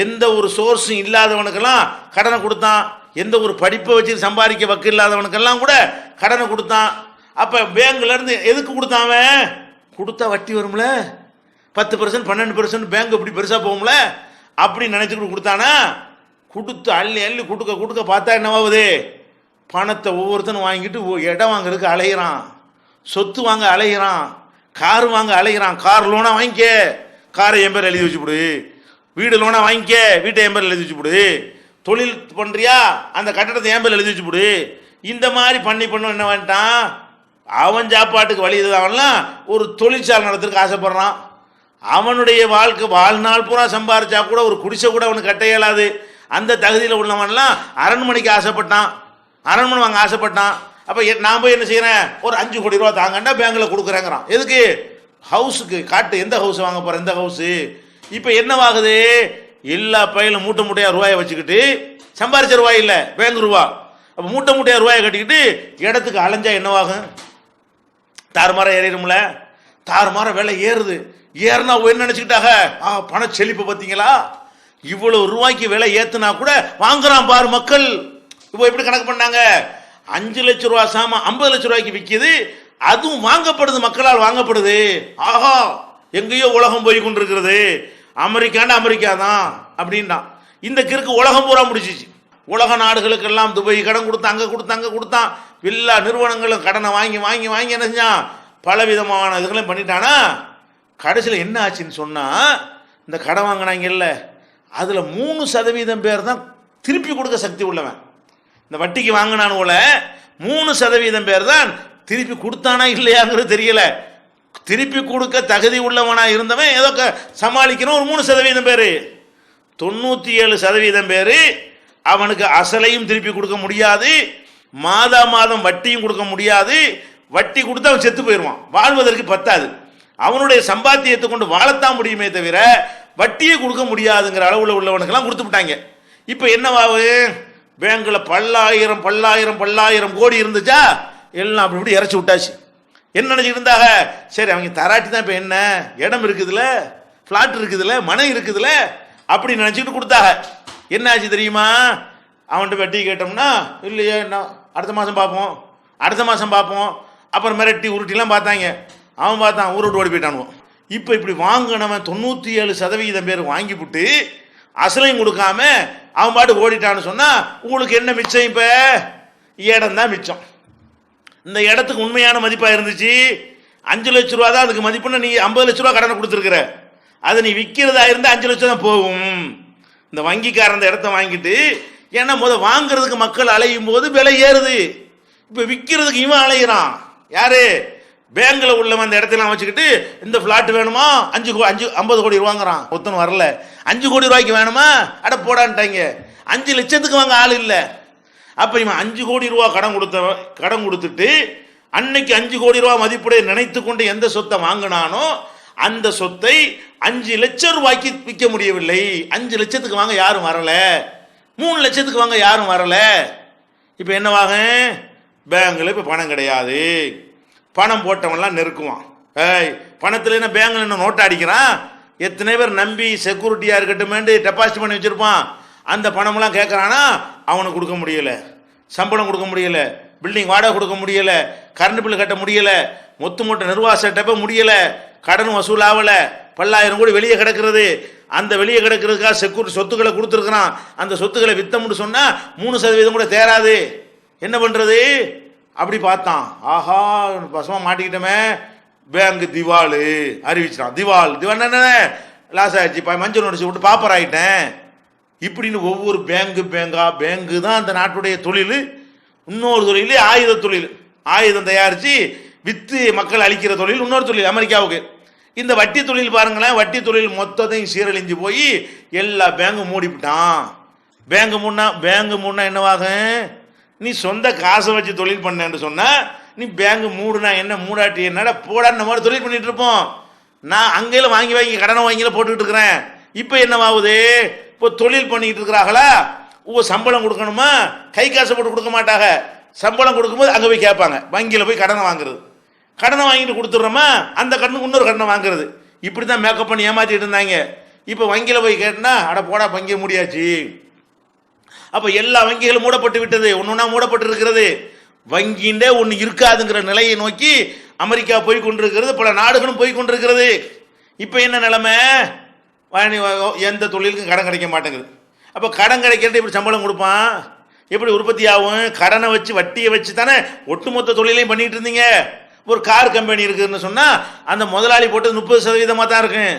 எந்த ஒரு சோர்ஸும் இல்லாதவனுக்கெல்லாம் கடனை கொடுத்தான், எந்த ஒரு படிப்பை வச்சு சம்பாதிக்க வக்கு இல்லாதவனுக்கெல்லாம் கூட கடனை கொடுத்தான். அப்போ பேங்க்ல இருந்து எதுக்கு கொடுத்தான்? கொடுத்தா வட்டி வரும்ல, 10% 12% பேங்க் இப்படி பெருசாக போகும்ல, அப்படி நினைச்சுக்கிட்டு கொடுத்தானா? கொடுத்து அள்ளி அள்ளி கொடுக்க கொடுக்க பார்த்தா என்னவாகுது, பணத்தை ஒவ்வொருத்தனும் வாங்கிட்டு இடம் வாங்குறதுக்கு அலைகிறான், சொத்து வாங்க அலைகிறான், கார் வாங்க அலைகிறான். கார் லோனா வாங்கிக்க, காரை என் பேர் எழுதி வச்சுவிடு. வீடு லோனா வாங்கிக்க, வீட்டை என் பேர் எழுதி வச்சுவிடு. தொழில் பண்ணுறியா, அந்த கட்டடத்தை என் பேர் எழுதி வச்சுவிடு. இந்த மாதிரி பண்ணி என்ன வேண்டாம், அவன் சாப்பாட்டுக்கு வழி அவன்லாம் ஒரு தொழிற்சாலை நடத்துறதுக்கு ஆசைப்படுறான். அவனுடைய வாழ்க்கை வாழ்நாள் பூரா சம்பாரிச்சா கூட ஒரு குடிசை கூட அவனுக்கு கட்ட இயலாது. அந்த தகுதியில் உள்ளவன்லாம் அரண்மனைக்கு ஆசைப்பட்டான், அரண்மனை வாங்க ஆசைப்பட்டான். அப்போ நான் போய் என்ன செய்கிறேன், ஒரு 5 கோடி ரூபா தாங்கண்டா பேங்கில் கொடுக்குறேங்கிறான். எதுக்கு? ஹவுஸுக்கு. காட்டு, எந்த ஹவுஸ் வாங்க போகிற, எந்த ஹவுஸு. இப்போ என்னவாகுது, எல்லா பையிலும் மூட்டை மூட்டையாக ரூபாயை வச்சுக்கிட்டு, சம்பாரிச்ச ரூபாய் இல்லை பேங்க் ரூபா, அப்போ மூட்டை மூட்டையாக ரூபாயை கட்டிக்கிட்டு இடத்துக்கு அலைஞ்சா என்னவாகும், தாறுமாற ஏறிடும்ல. தாறுமாற விலை ஏறுது. ஏறினா என்ன நினச்சிக்கிட்டாங்க, பண செழிப்பு பார்த்தீங்களா, இவ்வளவு ரூபாய்க்கு விலை ஏற்றுனா கூட வாங்குறான் பாரு மக்கள். இப்போ எப்படி கணக்கு பண்ணாங்க, 5 லட்சம் ரூபா சாமான் 50 லட்சம் ரூபாய்க்கு விற்கிது, அதுவும் வாங்கப்படுது, மக்களால் வாங்கப்படுது. ஆஹா, எங்கேயோ உலகம் போய் கொண்டிருக்கிறது, அமெரிக்கா தான் அப்படின்னா இந்த கிறுக்கு உலகம் பூரா முடிச்சிச்சு. உலக நாடுகளுக்கெல்லாம் துபாய் கடன் கொடுத்தான், அங்கே கொடுத்தான். எல்லா நிறுவனங்களும் கடனை வாங்கி வாங்கி வாங்கி என்ன செஞ்சான், பலவிதமான இதுகளையும் பண்ணிட்டானா. கடைசியில் என்ன ஆச்சுன்னு சொன்னால், இந்த கடன் வாங்கினாங்கல்ல, அதில் 3% பேர் தான் திருப்பி கொடுக்க சக்தி உள்ளவன். இந்த வட்டிக்கு வாங்கினான் போல 3% பேர் தான் திருப்பி கொடுத்தானா இல்லையாங்கிறது தெரியல. திருப்பி கொடுக்க தகுதி உள்ளவனா இருந்தவன் ஏதோ சமாளிக்கணும். ஒரு 3% பேர், 97% பேர் அவனுக்கு அசலையும் திருப்பி கொடுக்க முடியாது, மாதம் வட்டியும் கொடுக்க முடியாது. வட்டி கொடுத்து அவன் செத்து போயிடுவான், வாழ்வதற்கு பத்தாது. அவனுடைய சம்பாத்தியத்தை கொண்டு வாழத்தான் முடியுமே தவிர வட்டியை கொடுக்க முடியாதுங்கிற அளவில் உள்ளவனுக்கெல்லாம் கொடுத்து விட்டாங்க. இப்போ என்னவாகு, பேங்கில் பல்லாயிரம் கோடி இருந்துச்சா, எல்லாம் அப்படி இப்படி இறச்சி விட்டாச்சு. என்ன நினச்சிட்டு இருந்தாங்க, சரி அவங்க தராட்டி தான் இப்போ என்ன, இடம் இருக்குதுல்ல, ஃப்ளாட் இருக்குதுல்ல, மனை இருக்குதுல்ல, அப்படி நினச்சிக்கிட்டு கொடுத்தாங்க. என்ன ஆச்சு தெரியுமா, அவன்கிட்ட வட்டி கேட்டோம்னா இல்லையே அடுத்த மாதம் பார்ப்போம், அப்புறம் மிரட்டி உருட்டிலாம் பார்த்தாங்க. அவன் பார்த்தான், ஊரை விட்டு ஓடி போயிட்டானுவோம். இப்போ இப்படி வாங்கினவன் 97% பேர் வாங்கிவிட்டு அசலையும் கொடுக்காம அவன் பாட்டு ஓடிட்டான்னு சொன்னால் உங்களுக்கு என்ன மிச்சம், இப்போ இடம் தான் மிச்சம். இந்த இடத்துக்கு உண்மையான மதிப்பாக இருந்துச்சு 5 லட்ச ரூபா தான் அதுக்கு மதிப்புன்னு, நீ 50 லட்ச ரூபா கடனை கொடுத்துருக்குற, அதை நீ விற்கிறதா இருந்தால் 5 லட்சம் தான் போகும். இந்த வங்கிக்காரன் அந்த இடத்த வாங்கிட்டு, ஏன்னா வாங்குறதுக்கு மக்கள் அலையும் போது விலை ஏறுது, இப்போ விற்கிறதுக்கு இவன் அலைகிறான். யாரு? பேங்கில் உள்ளவன் அந்த இடத்தெல்லாம் வச்சுக்கிட்டு, இந்த ஃப்ளாட் வேணுமா 50 கோடி ரூபாங்கிறான். ஒருத்தன் வரல, 5 கோடி ரூபாய்க்கு வேணுமா, அட போடான்ட்டாங்க. 5 லட்சத்துக்கு வாங்க ஆள் இல்லை. அப்போ இவன் 5 கோடி ரூபா கடன் கொடுத்துட்டு அன்னைக்கு 5 கோடி ரூபா மதிப்புடைய நினைத்து கொண்டு எந்த சொத்தை வாங்கினானோ அந்த சொத்தை 5 லட்சம் ரூபாய்க்கு விற்க முடியவில்லை. 5 லட்சத்துக்கு வாங்க யாரும் வரல, 3 லட்சத்துக்கு வாங்க யாரும் வரல. இப்போ என்னவாக, பேங்கில் இப்போ பணம் கிடையாது, பணம் போட்டவன்லாம் நெருக்குவான். பணத்தில் என்ன பேங்கில் என்ன நோட்டை அடிக்கிறான், எத்தனை பேர் நம்பி செக்யூரிட்டியாக இருக்கட்டுமேண்டு டெபாசிட் பண்ணி வச்சுருப்பான். அந்த பணமெல்லாம் கேட்குறானா, அவனுக்கு கொடுக்க முடியலை, சம்பளம் கொடுக்க முடியலை, பில்டிங் வாடகை கொடுக்க முடியலை, கரண்ட் பில்லு கட்ட முடியலை, மொத்த நிர்வாக செட்டப்ப முடியலை, கடன் வசூல் ஆகலை, பல்லாயிரம் கோடி வெளியே கிடக்கிறது. அந்த வெளியே கிடக்கிறதுக்காக செக்யூரிட்டி சொத்துக்களை கொடுத்துருக்குறான். அந்த சொத்துக்களை வித்தம்னு சொன்னால் 3% கூட தேராது. என்ன பண்ணுறது? அப்படி பார்த்தான், ஆஹா பசமாக மாட்டிக்கிட்டோமே, பேங்க் திவால் அறிவிச்சிட்டான். திவால் என்ன, லாஸ் ஆகிடுச்சு, மஞ்சள் நோட்டீஸ் விட்டு பாப்பர் ஆகிட்டேன் இப்படின்னு. ஒவ்வொரு பேங்கு தான் அந்த நாட்டுடைய தொழில். இன்னொரு தொழில் ஆயுத தொழில், ஆயுதம் தயாரித்து விற்று மக்கள் அழிக்கிற தொழில் இன்னொரு தொழில் அமெரிக்காவுக்கு. இந்த வட்டி தொழில் பாருங்களேன், வட்டி தொழில் மொத்தத்தையும் சீரழிஞ்சு போய் எல்லா பேங்கும் மூடிவிட்டான். பேங்கு மூடினா என்னவாகும், நீ சொந்த காசை வச்சு தொழில் பண்ணேன்னு சொன்னால் நீ பேங்கு மூடுனா என்ன, மூடாட்டி என்னடா போடான்னு மாதிரி தொழில் பண்ணிட்டு இருப்போம். நான் அங்கேயும் வாங்கி கடனை வாங்கில போட்டுக்கிட்டு இருக்கிறேன். இப்போ என்னவாகுது, இப்போ தொழில் பண்ணிக்கிட்டு இருக்கிறாங்களா, சம்பளம் கொடுக்கணுமா, கை காசை போட்டு கொடுக்க மாட்டாங்க. சம்பளம் கொடுக்கும்போது அங்கே போய் கேட்பாங்க, வங்கியில் போய் கடனை வாங்குறது. கடனை வாங்கிட்டு கொடுத்துட்றோமா, அந்த கடனுக்கு இன்னொரு கடனை வாங்குறது. இப்படி தான் மேக்கப் பண்ணி ஏமாற்றிட்டு இருந்தாங்க. இப்போ வங்கியில் போய் கேட்டனா, அட போடா வங்கியை முடியாச்சு. அப்போ எல்லா வங்கிகளும் மூடப்பட்டு விட்டது, ஒன்றுனா மூடப்பட்டு இருக்கிறது. வங்கிண்டே ஒன்று இருக்காதுங்கிற நிலையை நோக்கி அமெரிக்கா போய் கொண்டிருக்கிறது, பல நாடுகளும் போய் கொண்டிருக்கிறது. இப்போ என்ன நிலைமை, எந்த தொழிலுக்கும் கடன் கிடைக்க மாட்டேங்குது. அப்போ கடன் கிடைக்கிறது எப்படி சம்பளம் கொடுப்பான், எப்படி உற்பத்தி ஆகும்? கடனை வச்சு வட்டியை வச்சு தானே ஒட்டுமொத்த தொழிலையும் பண்ணிட்டு இருந்தீங்க. ஒரு கார் கம்பெனி இருக்குதுன்னு சொன்னால் அந்த முதலாளி போட்டு 30% தான் இருக்கும்,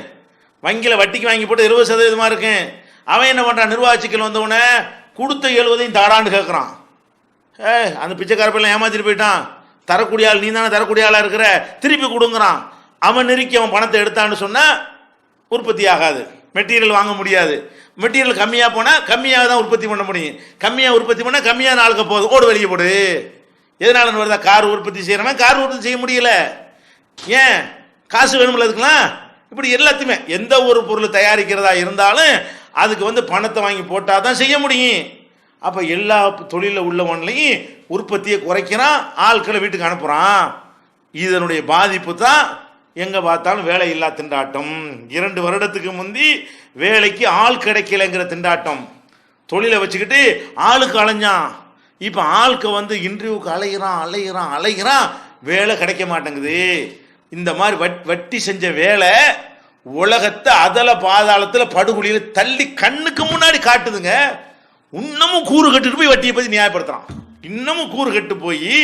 வங்கியில் வட்டிக்கு வாங்கி போட்டு 20% இருக்கும். அவன் என்ன பண்ணுறான், நிர்வாக வந்தவனே கொடுத்த 70 தாடான்னு கேட்குறான். அந்த பிச்சைக்கார பையன் ஏமாத்திட்டு போயிட்டான், தரக்கூடிய ஆள் நீ தானே தரக்கூடிய ஆளாக இருக்கிற, திருப்பி கொடுங்குறான். அவன் நெருக்கி அவன் பணத்தை எடுத்தான்னு சொன்னால் உற்பத்தி ஆகாது, மெட்டீரியல் வாங்க முடியாது. மெட்டீரியல் கம்மியாக போனால் கம்மியாக தான் உற்பத்தி பண்ண முடியும், கம்மியாக உற்பத்தி பண்ணால் கம்மியாக நாளுக்கு போகுது, ஓடு வெளியே போடு. எதனால வருதா, கார் உற்பத்தி செய்கிறவன் கார் உற்பத்தி செய்ய முடியல, ஏன் காசு வேணும்ல அதுக்கெல்லாம். இப்படி எல்லாத்தையுமே எந்த ஒரு பொருள் தயாரிக்கிறதா இருந்தாலும் அதுக்கு பணத்தை வாங்கி போட்டால் தான் செய்ய முடியும். அப்போ எல்லா தொழிலில் உள்ளவன்லையும் உற்பத்தியை குறைக்கிறான், ஆட்களை வீட்டுக்கு அனுப்புகிறான். இதனுடைய பாதிப்பு தான் எங்கே பார்த்தாலும் வேலை இல்லா திண்டாட்டம். 2 வருடத்துக்கு முந்தி வேலைக்கு ஆள் கிடைக்கலைங்கிற திண்டாட்டம், தொழிலை வச்சுக்கிட்டு ஆளுக்கு அலைஞ்சான். இப்போ ஆளுக்கு இன்டர்வியூக்கு அலைகிறான், வேலை கிடைக்க மாட்டேங்குது. இந்த மாதிரி வட்டி செஞ்ச வேலை உலகத்தை அதல பாதாளத்தில் படுகொலியில் தள்ளி கண்ணுக்கு முன்னாடி காட்டுதுங்க. இன்னமும் கூறு கட்டுட்டு போய் வட்டியை பற்றி நியாயப்படுத்துறான். இன்னமும் கூறு கட்டு போய்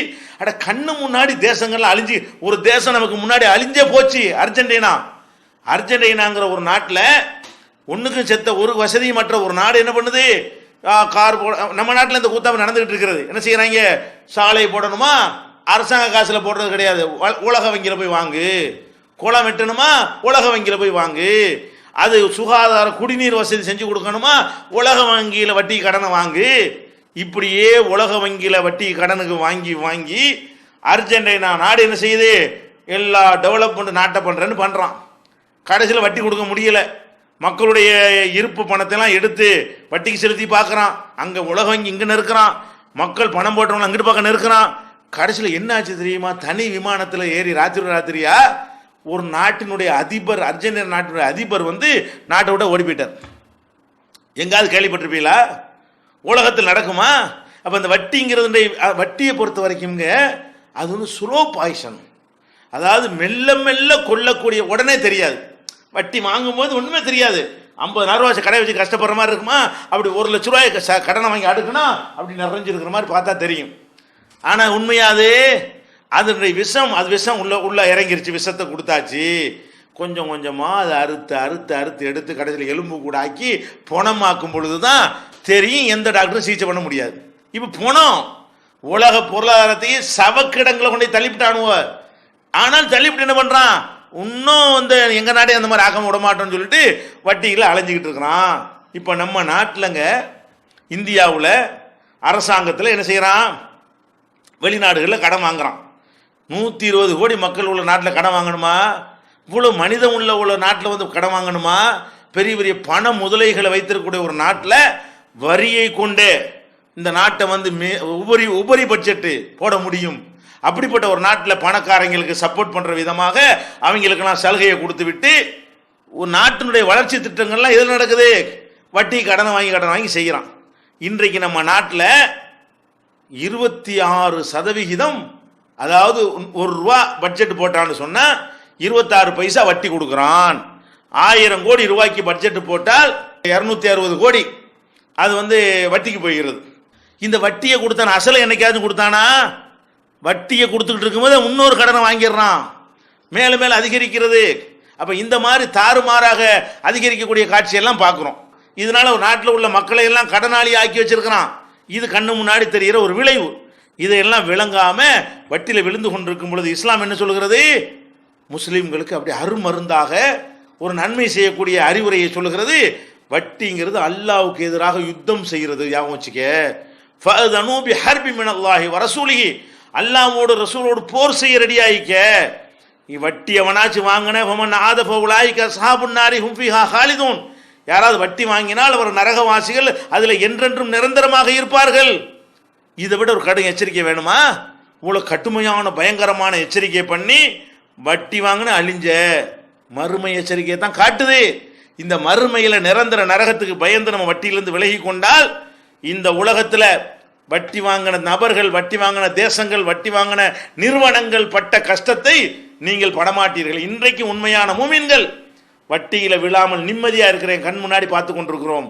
அட கண்ணு முன்னாடி தேசங்கள்லாம் அழிஞ்சு, ஒரு தேசம் நமக்கு முன்னாடி அழிஞ்சே போச்சு, அர்ஜென்டினாங்கிற ஒரு நாட்டில் ஒன்றுக்கும் செத்த ஒரு வசதியும் மற்ற ஒரு நாடு என்ன பண்ணுது, கார் போட. நம்ம நாட்டில் இந்த கூத்தாம நடந்துகிட்டு இருக்கிறது. என்ன செய்யறாங்க, சாலை போடணுமா அரசாங்க காசுல போடுறது கிடையாது, உலக வங்கியில் போய் வாங்கு. குளம் வெட்டணுமா உலக வங்கியில் போய் வாங்கு. அது சுகாதார குடிநீர் வசதி செஞ்சு கொடுக்கணுமா உலக வங்கியில் வட்டி கடனை வாங்கு. இப்படியே உலக வங்கியில் வட்டி கடனுக்கு வாங்கி வாங்கி அர்ஜென்டினா நாடு என்ன செய்யுது, எல்லா டெவலப்மெண்ட் நாட்டை பண்ணுறேன்னு பண்ணுறான். கடைசியில் வட்டி கொடுக்க முடியலை, மக்களுடைய இருப்பு பணத்தெல்லாம் எடுத்து வட்டிக்கு செலுத்தி பார்க்குறான். அங்கே உலக வங்கி இங்கே நெருக்கிறான், மக்கள் பணம் போட்டவங்க அங்கிட்டு பக்கம் நெருக்கிறான். கடைசியில் என்ன ஆச்சு தெரியுமா, தனி விமானத்தில் ஏறி ராத்திரியா ஒரு நாட்டினுடைய அதிபர், அர்ஜென்டினா நாட்டினுடைய அதிபர் நாட்டை விட ஓடி போயிட்டார். எங்காவது கேள்விப்பட்டிருப்பீங்களா, உலகத்தில் நடக்குமா? அப்போ இந்த வட்டிங்கிறது, வட்டியை பொறுத்த வரைக்கும்ங்க அது ஸ்லோ பாய்சன், அதாவது மெல்ல மெல்ல கொல்லக்கூடிய, உடனே தெரியாது. வட்டி வாங்கும்போது ஒன்றுமே தெரியாது, 50,000 ரூபா கடை வச்சு கஷ்டப்படுற மாதிரி இருக்குமா, அப்படி 1 லட்ச ரூபாய் கடனை வாங்கி அடுக்கணும், அப்படி நிறைஞ்சிருக்கிற மாதிரி பார்த்தா தெரியும். ஆனால் உண்மையாது அதனுடைய விஷம், அது விஷம் உள்ள இறங்கிருச்சு, விஷத்தை கொடுத்தாச்சு. கொஞ்சம் கொஞ்சமாக அதை அறுத்து எடுத்து கடைசியில் எலும்பு கூட ஆக்கி பணமாக்கும் பொழுது தான் தெரியும் எந்த டாக்டரும் சிகிச்சை பண்ண முடியாது. இப்போ பணம் உலக பொருளாதாரத்தையே சவக்கிடங்களை கொண்டு தள்ளிவிட்டானுவ. ஆனால் தள்ளிவிட்டு என்ன பண்ணுறான், இன்னும் எங்கள் நாட்டே அந்த மாதிரி ஆக்க விட மாட்டோம்னு சொல்லிட்டு வட்டியில் அலைஞ்சிக்கிட்டு இருக்கிறான். இப்போ நம்ம நாட்டிலங்க இந்தியாவில் அரசாங்கத்தில் என்ன செய்கிறான், வெளிநாடுகளில் கடன் வாங்குறான். 120 கோடி மக்கள் உள்ள நாட்டில் கடன் வாங்கணுமா, இவ்வளோ மனிதம் உள்ள நாட்டில் கடன் வாங்கணுமா, பெரிய பெரிய பண முதலைகளை வைத்திருக்கக்கூடிய ஒரு நாட்டில் வரியை கொண்டே இந்த நாட்டை உபரி பட்ஜெட்டு போட முடியும். அப்படிப்பட்ட ஒரு நாட்டில் பணக்காரங்களுக்கு சப்போர்ட் பண்ணுற விதமாக அவங்களுக்கெல்லாம் சலுகையை கொடுத்து விட்டு ஒரு நாட்டினுடைய வளர்ச்சி திட்டங்கள்லாம் எதில் நடக்குது, வட்டி கடனை வாங்கி செய்கிறான். இன்றைக்கு நம்ம நாட்டில் 26%, அதாவது 1 ரூபா பட்ஜெட் போட்டான்னு சொன்னால் 26 பைசா வட்டி கொடுக்குறான். 1000 கோடி ரூபாய்க்கு பட்ஜெட் போட்டால் 260 கோடி அது வட்டிக்கு போகிறது. இந்த வட்டியை கொடுத்தான அசலை என்னைக்காவது கொடுத்தானா, வட்டியை கொடுத்துக்கிட்டு இருக்கும்போது இன்னொரு கடனை வாங்கிடுறான், மேலும் மேலும் அதிகரிக்கிறது. அப்போ இந்த மாதிரி தாறுமாறாக அதிகரிக்கக்கூடிய காட்சியெல்லாம் பார்க்குறோம். இதனால ஒரு நாட்டில் உள்ள மக்களை எல்லாம் கடனாளி ஆக்கி வச்சிருக்கிறான். இது கண்ணு முன்னாடி தெரிகிற ஒரு விளைவு. இதையெல்லாம் விளங்காம வட்டியில் விழுந்து கொண்டிருக்கும் பொழுது இஸ்லாம் என்ன சொல்கிறது, முஸ்லீம்களுக்கு அப்படி அருமருந்தாக ஒரு நன்மை செய்யக்கூடிய அறிவுரையை சொல்லுகிறது. வட்டிங்கிறது அல்லாஹ்வுக்கு எதிராக யுத்தம் செய்கிறது. ஞாபகம் வச்சுக்க, ஃபஅதனூ பிஹர்பி மினல்லாஹி வரசூலிஹி, அல்லாஹ்வோடு ரசூலோடு போர் செய்ய ரெடியாயிக்க. வட்டி எவனாச்சு வாங்கின ஃபமன் ஆத ஃபஉலாயிக அஸ்ஹாபுன் நாரி ஹும் ஃபீஹா காலிதூன், யாராவது வட்டி வாங்கினால் அவர் நரகவாசிகள், அதில் என்றென்றும் நிரந்தரமாக இருப்பார்கள். இதை விட ஒரு கடும் எச்சரிக்கை வேணுமா? இவ்வளோ கடுமையான பயங்கரமான எச்சரிக்கை பண்ணி வட்டி வாங்கின அழிஞ்ச மறுமை எச்சரிக்கையை தான் காட்டுது. இந்த மறுமையில் நிரந்தர நரகத்துக்கு பயந்து நம்ம வட்டியிலிருந்து விலகி கொண்டால் இந்த உலகத்தில் வட்டி வாங்கின நபர்கள், வட்டி வாங்கின தேசங்கள், வட்டி வாங்கின நிறுவனங்கள் பட்ட கஷ்டத்தை நீங்கள் படமாட்டீர்கள். இன்றைக்கு உண்மையான மூமின்கள் வட்டியில் விழாமல் நிம்மதியாக இருக்கிறேன், கண் முன்னாடி பார்த்து கொண்டிருக்கிறோம்.